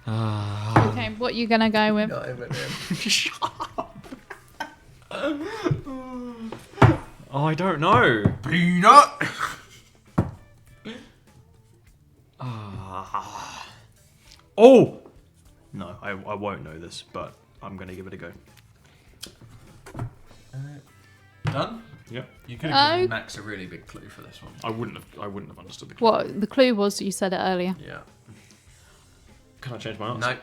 Okay, what you gonna go with? Not Eminem. Shut up. Oh, I don't know. Peanut! Oh! No, I won't know this, but I'm going to give it a go. Done? Yep. You could have Oh. given Max a really big clue for this one. I wouldn't have understood the clue. What the clue was that you said it earlier. Yeah. Can I change my answer? No.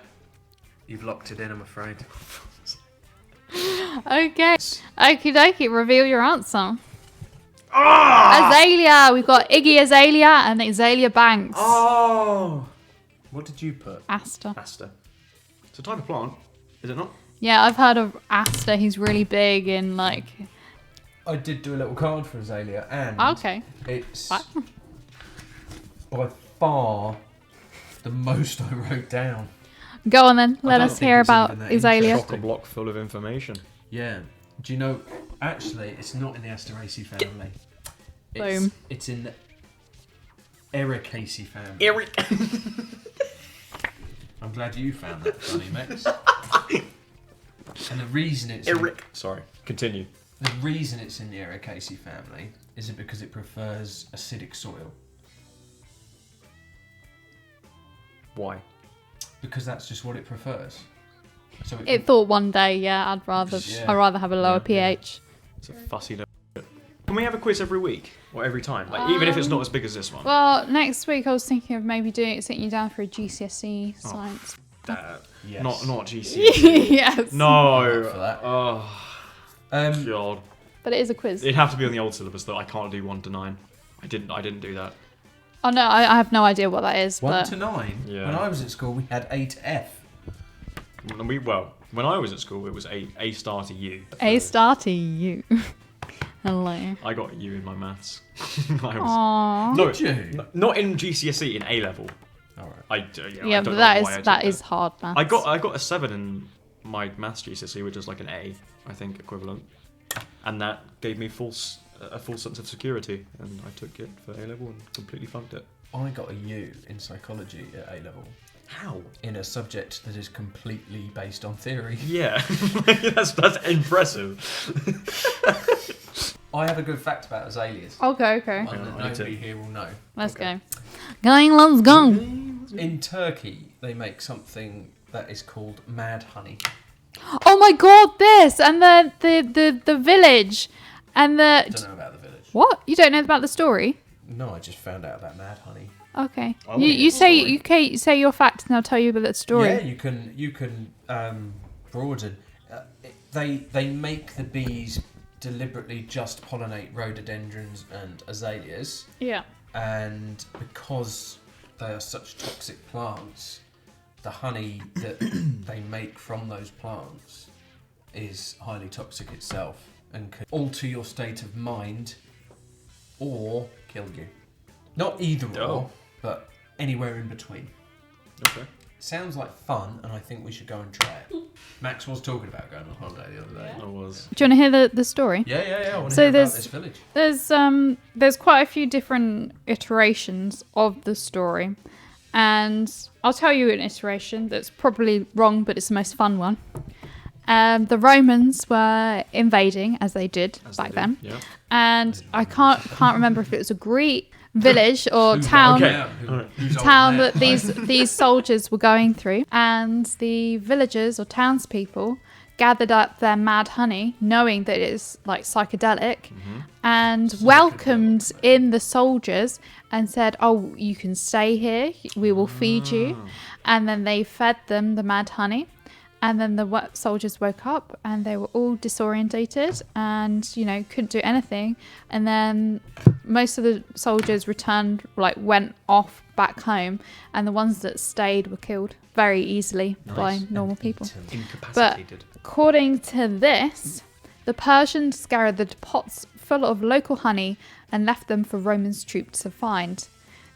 You've locked it in, I'm afraid. Okay. Okie dokie, reveal your answer. Azalea. We've got Iggy Azalea and Azalea Banks. Oh. What did you put? Aster. Aster. It's a type of plant, is it not? Yeah, I've heard of Aster. He's really big in like. I did do a little card for Azalea, and Okay. it's What? by far the most I wrote down. Go on then. Let don't us think hear it's about even that Azalea. Chock a block full of information. Yeah. Do you know? Actually, it's not in the Asteraceae family. It's, Boom. It's in the Ericaceae family. Eric. I'm glad you found that funny, Max. And the reason it's Eric. Sorry. Continue. the reason it's in the Ericaceae family is it because it prefers acidic soil. Why? Because that's just what it prefers. So It thought one day, yeah, I'd rather have a lower Yeah. pH. It's a fussy little. Can we have a quiz every week or every time? Like even if it's not as big as this one. Well, next week I was thinking of maybe sitting you down for a GCSE science. Yes. Not GC. Yes. No. For that. Oh God. But it is a quiz. It'd have to be on the old syllabus though. I can't do 1 to 9. I didn't do that. Oh no, I have no idea what that is. 1 but to 9. Yeah. When I was at school, we had A to F. When I was at school, it was A star to U. A star to you. Hello. I got a U in my maths. Aww. No, Did you? not in GCSE, in A level. All right. I Yeah, don't but know that why I is did that is hard maths. I got a 7 in my maths GCSE, which is like an A, I think, equivalent, and that gave me a full sense of security, and I took it for A level and completely funked it. I got a U in psychology at A level How? in a subject that is completely based on theory. Yeah, that's impressive. I have a good fact about azaleas. Okay. One Yeah, that I need to. nobody here will know. Let's Okay. go. Going, let's go. In Turkey, they make something that is called mad honey. Oh my god, this and the village and I the don't know about the village. what? You don't know about the story? No, I just found out about mad honey. Okay. I wanna You hear the say your fact and I'll tell you about the story. Yeah, you can broaden. They make the bees deliberately just pollinate rhododendrons and azaleas, Yeah. and because they are such toxic plants, the honey that they make from those plants is highly toxic itself and can alter your state of mind or kill you. Not either or, Oh. but anywhere in between. Okay. Sounds like fun, and I think we should go and try it. Max was talking about going on holiday the other day. I was. Do you want to hear the story? Yeah. I want to So hear about there's- this village. There's quite a few different iterations of the story, and I'll tell you an iteration that's probably wrong, but it's the most fun one. The Romans were invading, as they did back then, Yeah. and I can't remember if it was a Greek village or town. Town that these soldiers were going through, and the villagers or townspeople gathered up their mad honey, knowing that it is like psychedelic, and welcomed in the soldiers and said, "Oh, you can stay here. We will feed you." And then they fed them the mad honey. And then the soldiers woke up and they were all disorientated and, couldn't do anything. And then most of the soldiers went off back home. And the ones that stayed were killed very easily by normal people. Incapacitated. According to this, the Persians gathered pots full of local honey and left them for Roman troops to find.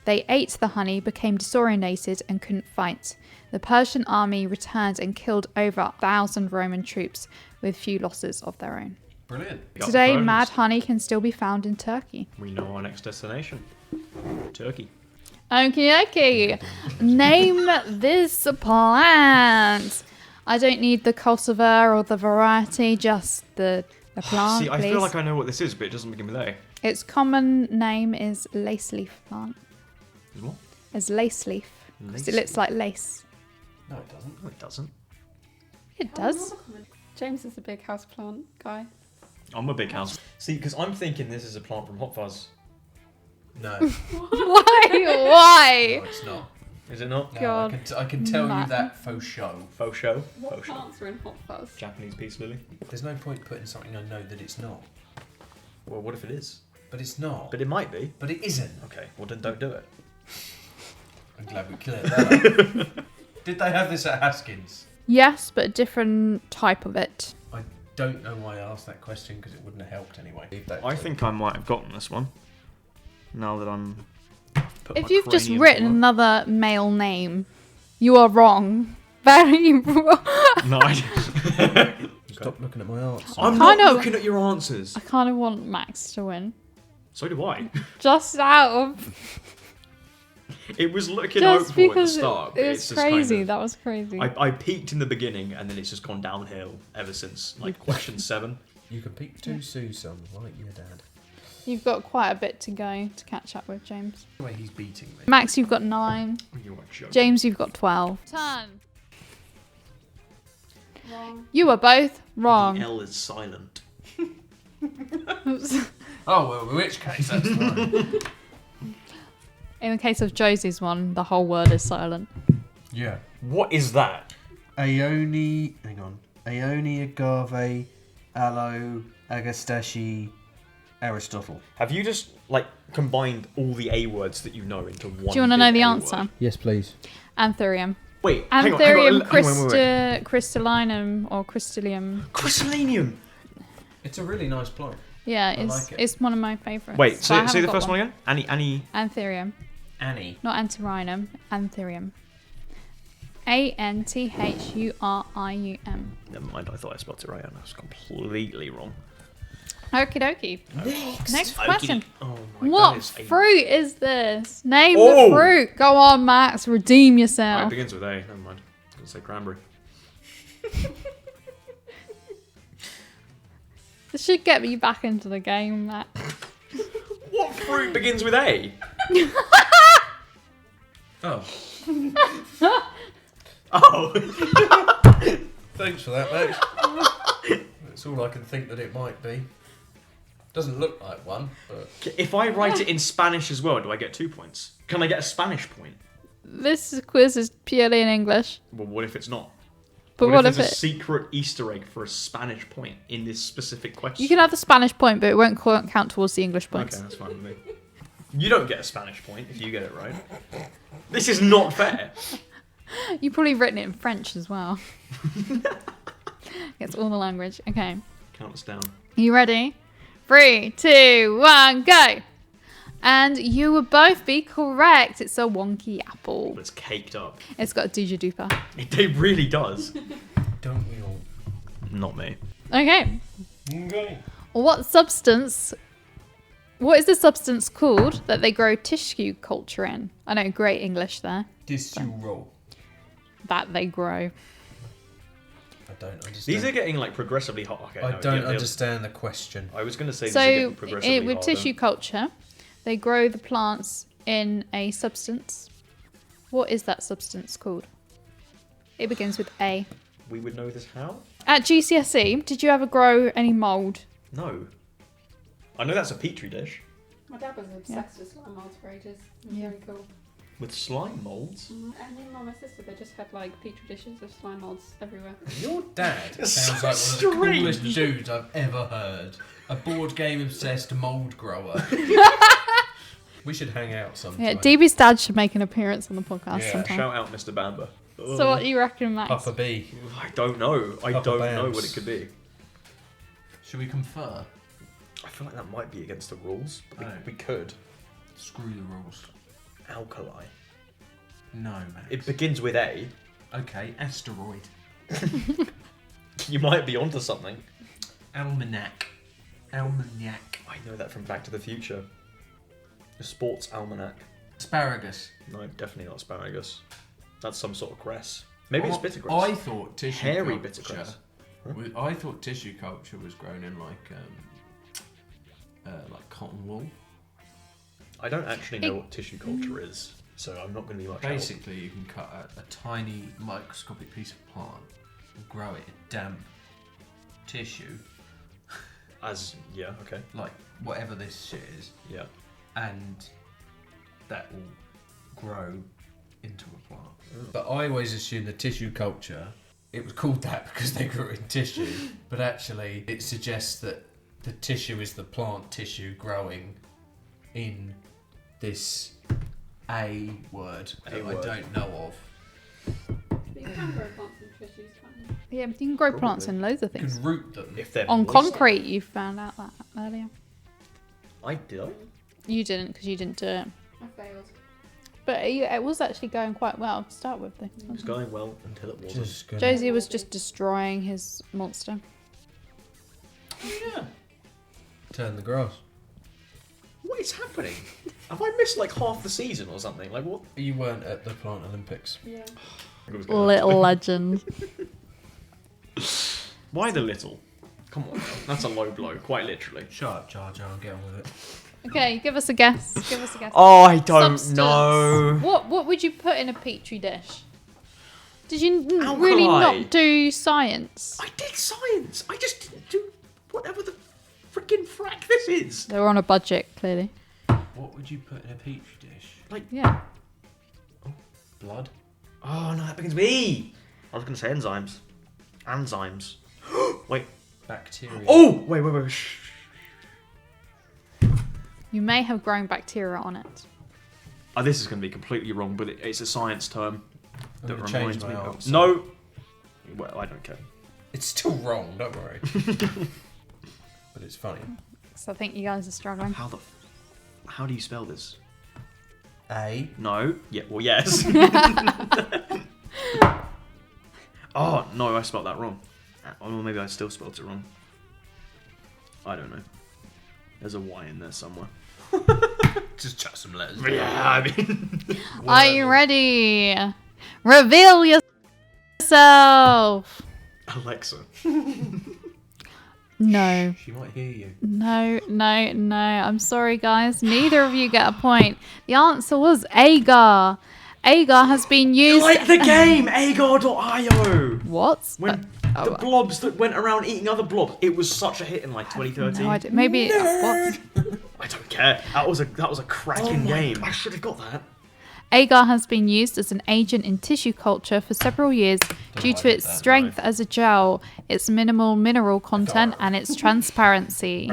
They ate the honey, became disorientated and couldn't fight. The Persian army returned and killed over 1,000 Roman troops with few losses of their own. Brilliant. Today, mad honey can still be found in Turkey. We know our next destination. Turkey. Okay. Name this plant. I don't need the cultivar or the variety, just the plant, See, I please. feel like I know what this is, but it doesn't begin with A. Its common name is lace leaf plant. Is what? It's lace leaf. 'Cause it looks like lace. No, it doesn't. No, it doesn't. It does. James is a big houseplant guy. I'm a big house. See, because I'm thinking this is a plant from Hot Fuzz. No, Why? no, it's not. Is it not? No, God. I can tell you Matt. that faux show. Faux show. What Faux show. plants are in hot fuzz? Japanese peace lily. There's no point putting something I know that it's not. Well, what if it is? But it's not. But it might be. But it isn't. Okay, well then don't do it. I'm glad we cleared that up. Did they have this at Haskins? Yes, but a different type of it. I don't know why I asked that question because it wouldn't have helped anyway. I think I might have gotten this one. Now that I'm. If you've just written another male name, you are wrong. Very wrong. No, I didn't. Stop looking at my answers. I'm Kind not of- looking at your answers. I kind of want Max to win. So do I. Just out of... It was looking Just hopeful at the because start. But it it's was just crazy. Kind That was crazy. of, I peaked in the beginning and then it's just gone downhill ever since like question 7. You can peek too soon, son, like your dad. You've got quite a bit to go to catch up with, James. The way he's beating me. Max, you've got 9. You are joking. James, you've got 12. Turn. Wrong. You are both The wrong. L is silent. Oh, well, in which case, that's fine. In the case of Josie's one, the whole word is silent. Yeah. What is that? Aoni, hang on. Aoni, agave, aloe, agastache, Aristotle. Have you just like combined all the A words that you know into one? Do you want to know big the A answer? word? Yes, please. Anthurium. Wait, hang on, Anthurium hang on, wait. crystallinum or crystallium. Crystallinium. It's a really nice plant. Yeah, I it's like it. it's one of my favourites. Wait, So I say haven't the got first one again. Annie. Anthurium, Annie. not Anthurium. Anthurium. Anthurium. Never mind, I thought I spelled it right and I was completely wrong. Okie dokie. Next question. Oh my What that is a- fruit is this? Name Oh! the fruit. Go on, Max. Redeem Oh, it yourself. begins with A, never mind. I was gonna say cranberry. This should get me back into the game, Max. What fruit begins with A? Oh. Oh! Thanks for that, mate. That's all I can think that it might be. Doesn't look like one, but... If I write it in Spanish as well, do I get 2 points? Can I get a Spanish point? This quiz is purely in English. Well, what if it's not? But what if there's a it... secret Easter egg for a Spanish point in this specific question? You can have the Spanish point, but it won't count towards the English points. Okay, that's fine with me. You don't get a Spanish point if you get it right. This is not fair. You've probably written it in French as well. It's all the language. Okay. Count us down. You ready? 3, 2, 1, go! And you will both be correct. It's a wonky apple. But it's caked up. It's got a dooja dooper. It really does. Don't we all? Not me. Okay. Okay. What is the substance called that they grow tissue culture in? I know, great English there. Tissue roll. That they grow. I don't understand. These are getting like progressively hot. Okay, I no, don't yeah, understand the question. I was going to say these are getting So, progressively with harder. tissue culture, they grow the plants in a substance. What is that substance called? It begins with A. We would know this how? At GCSE, did you ever grow any mould? No. I know that's a petri dish. My dad was obsessed with slime molds for ages. It was Yeah. very cool. With slime moulds? And me and my sister, they just had like petri dishes of slime molds everywhere. Your dad That's sounds so like one of the coolest strange. dudes I've ever heard. A board game obsessed mould grower. We should hang out sometime. Yeah, DB's dad should make an appearance on the podcast Yeah, sometime. Shout out Mr. Bamba. So what do you reckon, Max? Papa B. I don't know. I Papa don't know Bams. what it could be. Should we confer? I feel like that might be against the rules, but Oh. we could. Screw the rules. Alkali. No, man. It begins with A. Okay, asteroid. You might be onto something. Almanac. Almanac. I know that from Back to the Future. A sports almanac. Asparagus. No, definitely not asparagus. That's some sort of cress. Maybe it's bittergrass. I thought tissue Hairy culture. bittergrass. Huh? I thought tissue culture was grown in like cotton wool. I don't actually know what tissue culture is, so I'm not going to be much help. Basically, you can cut a tiny microscopic piece of plant and grow it in damp tissue, Yeah, okay. like whatever this shit is, Yeah. and that will grow into a plant. But I always assumed the tissue culture, it was called that because they grew it in tissue, but actually it suggests that the tissue is the plant tissue growing in this A word that I don't know of. But you can grow plants in tissues, can't you? Yeah, but you can grow plants in loads of You things. can root them. If they're On moist. concrete, you found out that earlier. I did. You didn't because you didn't do it. I failed. But it was actually going quite well to start with. It was going well until it wasn't. Just gonna- Josie was just destroying his monster. Oh, yeah. turn the grass. What is happening? Have I missed like half the season or something? Like what? You weren't at the Plant Olympics. Yeah. Little legend. Why the little? Come on, that's a low blow, quite literally. Shut up, Jar Jar, and get on with it. Okay, give us a guess. Give us a guess. Oh, I don't Substance. know. What would you put in a petri dish? Did you Alkali. really not do science? I did science. I just didn't do whatever the freaking frack this is. They were on a budget, clearly. What would you put in a petri dish? Yeah. Blood? Oh no, that begins with E. I was going to say enzymes. Enzymes. Wait. Bacteria. Oh, wait. Shh. You may have grown bacteria on it. Oh, this is going to be completely wrong, but it's a science term I'm that gonna reminds change me my of. answer. No. Well, I don't care. It's still wrong, don't worry. But it's funny. So I think you guys are struggling. How do you spell this? A. No. Yeah. Well, yes. Oh no, I spelled that wrong. Or maybe I still spelled it wrong. I don't know. There's a Y in there somewhere. Just chuck some letters. Yeah, I mean. Are you ready? Reveal yourself. Alexa. No. She might hear you. No. I'm sorry, guys. Neither of you get a point. The answer was agar. Agar has been used. Like the game, agar.io. What? When the blobs that went around eating other blobs, it was such a hit in like 2013. No idea. Maybe. What? I don't care. That was a cracking game. I should have got that. Agar has been used as an agent in tissue culture for several years due to its strength as a gel, its minimal mineral content, and its transparency.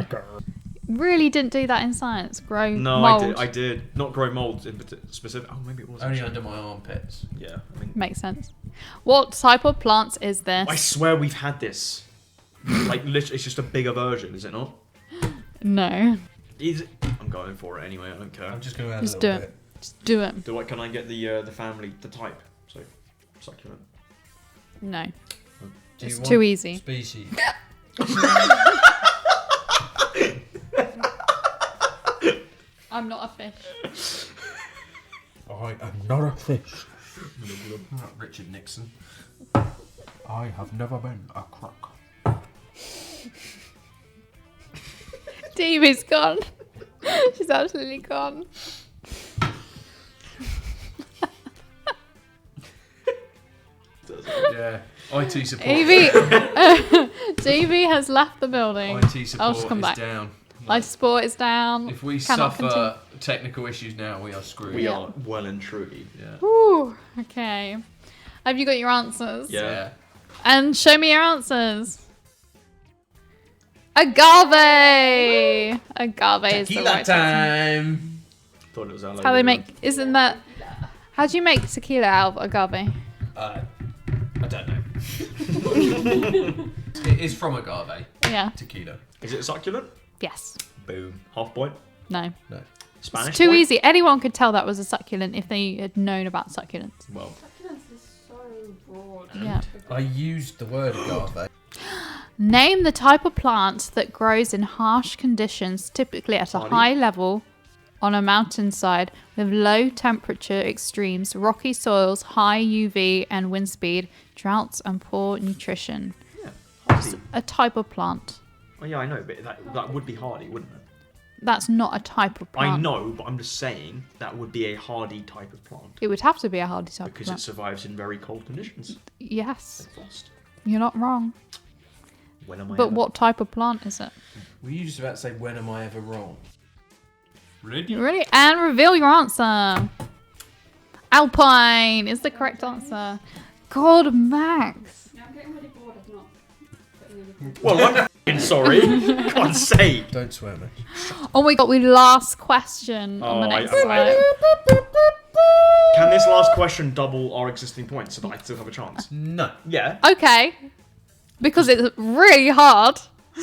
Really didn't do that in science. Grow No, mold. I did. Not grow mold in specific. Oh, maybe it was. Only actually. under my armpits. Yeah, I mean. Makes sense. What type of plants is this? I swear we've had this. Like, literally, it's just a bigger version, is it not? No. I'm going for it anyway. I don't care. I'm just going to add Just a do little it. bit. Just do it. Can I get the family, the type? So, succulent. No. Do It's you too want easy. Species. I'm not a fish. I am not a fish. Not Richard Nixon. I have never been a crook. Davey's gone. She's absolutely gone. Yeah. IT support. Davey has left the building. IT support I'll just come is back. down. Life support is down. If we Cannot suffer technical issues now, we are screwed. We are well and truly. Yeah. Whew, okay. Have you got your answers? Yeah. And show me your answers. Agave. Agave is the Tequila right answer. time. Thought it was How they make? Isn't that? How do you make tequila out of agave? I don't know. It is from agave. Yeah. Tequila. Is it succulent? Yes. Boom. Half point. No. No. Spanish. It's too point? easy. Anyone could tell that was a succulent if they had known about succulents. Well, Succulents is so broad. Yeah. I used the word agave. Name the type of plant that grows in harsh conditions, typically at a Hardy. high level on a mountainside with low temperature extremes, rocky soils, high UV and wind speed, droughts and poor nutrition. yeah. Hardy. A type of plant. Oh, yeah, I know, but that would be hardy, wouldn't it? That's not a type of plant. I know, but I'm just saying that would be a hardy type of plant It would have to be a hardy type because of it plant. survives in very cold conditions. Yes, Like frost. you're not wrong. When am I? But ever- what type of plant is it? Were you just about to say, when am I ever wrong? You ready? And reveal your answer. Alpine is the correct answer. God, Max. Yeah, I'm getting really bored of not putting anything. Well, I'm f***ing sorry. God's sake. Don't swear, mate. Oh my god, we last question on the Oh, next I- slide. Can this last question double our existing points so that I still have a chance? No. Yeah. Okay. Because it's really hard.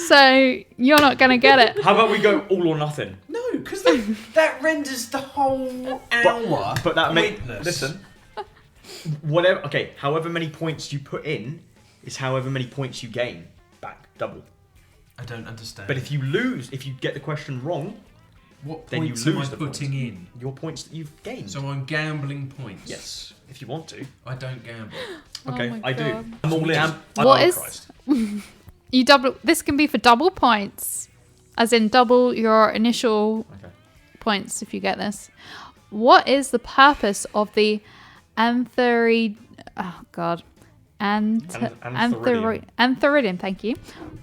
So you're not going to get it. How about we go all or nothing? No, because that renders the whole hour But that makes... pointless. Listen. Whatever... Okay, however many points you put in is however many points you gain back. Double. I don't understand. But if you lose, if you get the question wrong, what then you points am I lose the putting points. in? Your points that you've gained. So I'm gambling points. Yes, if you want to. I don't gamble. Okay, my I do. God. I'm all in. I'm What oh, is- Christ. You double. This can be for double points. As in double your initial Okay. points if you get this. What is the purpose of the antheridium? Oh God. Antheridium. Antheridium, thank you.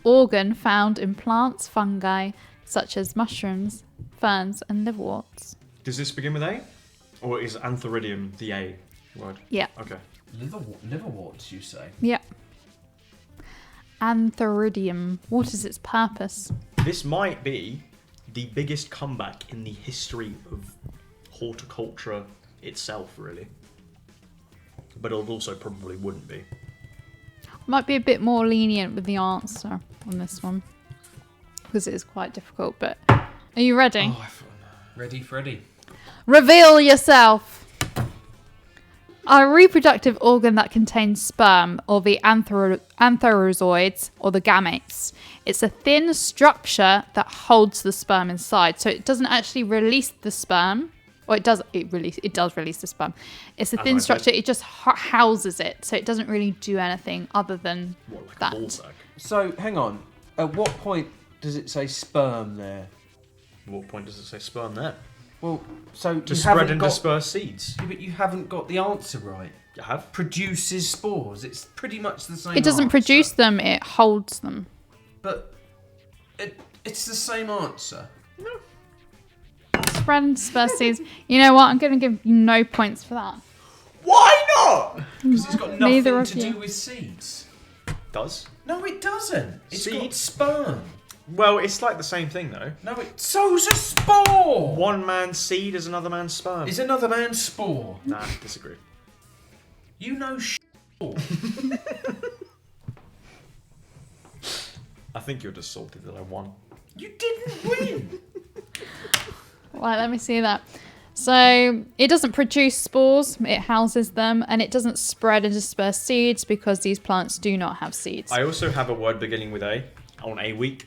Organ found in plants, fungi, such as mushrooms, ferns, and liverworts. Does this begin with A? Or is antheridium the A word? Yeah. Okay. Liverworts, you say? Yeah. Antheridium. What is its purpose? This might be the biggest comeback in the history of horticulture itself, really. But it also probably wouldn't be. Might be a bit more lenient with the answer on this one. Because it is quite difficult, but... Are you ready? Oh, Ready, Freddy? Reveal yourself! A reproductive organ that contains sperm, or the antherozoids, or the gametes. It's a thin structure that holds the sperm inside. So it doesn't actually release the sperm. Or it does release the sperm. It's a As thin I structure, said. it just houses it. So it doesn't really do anything other than What, like that. a ball sack? So, hang on. At what point does it say sperm there? What point does it say sperm there? Well, so To you spread haven't and got... disperse seeds. Yeah, but you haven't got the answer right. You have? Produces spores. It's pretty much the same It doesn't answer. produce them, it holds them. But it's the same answer. Spread and disperse seeds. You know what? I'm going to give you no points for that. Why not? Because it's got Neither nothing of to you. do with seeds. Does? No, it doesn't. It's got Seeds? sperm. Well, it's like the same thing, though. No, so's a spore. One man's seed is another man's sperm. Is another man's spore. Nah, disagree. You know I think you're just salty that I won. You didn't win. Right, let me see that. So it doesn't produce spores, it houses them, and it doesn't spread and disperse seeds because these plants do not have seeds. I also have a word beginning with A on A week.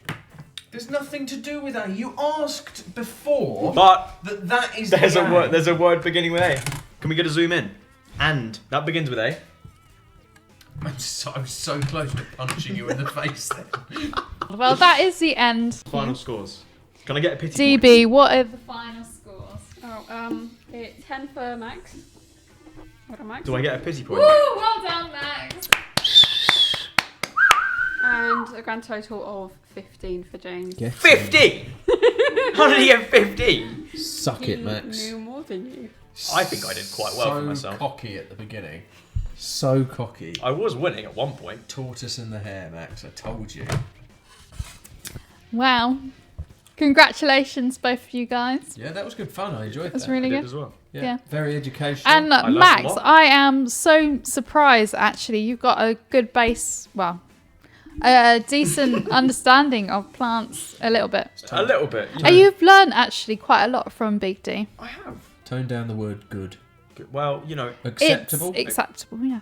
There's nothing to do with that. You asked before But that is there's the a word. There's a word beginning with A. Can we get a zoom in? And that begins with A. I'm so close to punching you in the face then. Well, that is the end. Final scores. Can I get a pity point? DB, what are the final scores? Oh, it's 10 for Max. What on Max? Do I get a pity Woo! point? Well done, Max. And a grand total of 15 for James. Yeah. 50. How did he get 50? Suck He it, Max. knew more than you. I think I did quite well for myself. So cocky at the beginning. So cocky. I was winning at one point. Tortoise in the hair, Max. I told you. Wow. Congratulations, both of you guys. Yeah, that was good fun. I enjoyed That's that. really I did good. as well. Yeah. Very educational. And learned a Max, lot. I am so surprised, actually. You've got a good base, well, a decent understanding of plants a little bit. A little bit. You know. And you've learned, actually, quite a lot from Big D. I have. Tone down the word good. Good. Well, you know, Acceptable. It's acceptable, yeah.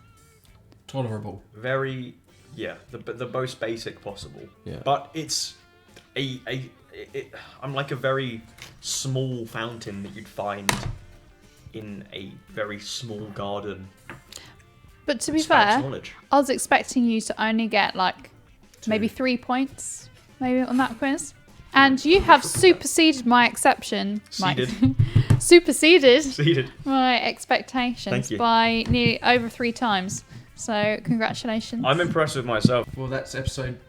Tolerable. very, yeah, the most basic possible. Yeah. But it's I'm like a very small fountain that you'd find in a very small garden. But to be Spouts fair, knowledge. I was expecting you to only get, like, maybe 3 points, maybe, on that quiz. And you have superseded my exception. Superseded Seeded. my expectations Thank you. by nearly over 3 times. So, congratulations. I'm impressed with myself. Well, that's episode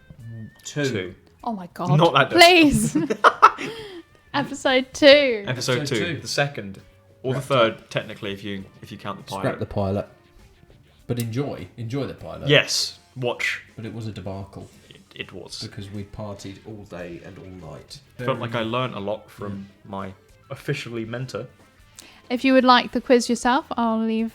2. Oh my god. Not that Please. Episode 2. Episode Episode 2, two. the second. Or the third, technically, if you count the pilot. Scrap the pilot. But enjoy the pilot. Yes, watch. But it was a debacle It was. because we partied all day and all night. Felt like I learned a lot from my officially mentor. If you would like the quiz yourself, I'll link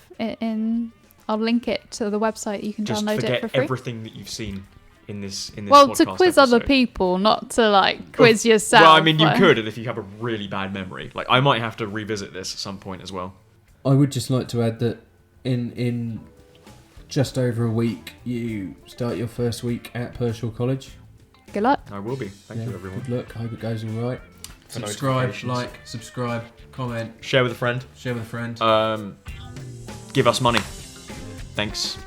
it to the website. You can Just download forget it for free. everything that you've seen in this Well, podcast to quiz other episode. people, not to like quiz yourself. Well, I mean, you like- could if you have a really bad memory. Like, I might have to revisit this at some point as well. I would just like to add that in just over a week, you start your first week at Pershore College. Good luck. I will be. Thank you, everyone. Good luck. Hope it goes all right. For Subscribe, notifications. like, subscribe, comment, Share with a friend. share with a friend. Give us money. Thanks.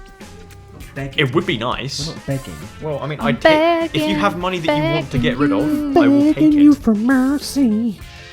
It would be nice. We're not begging. Well, I mean, I'm if you have money that you want to get rid of, I will take Begging it. you for mercy.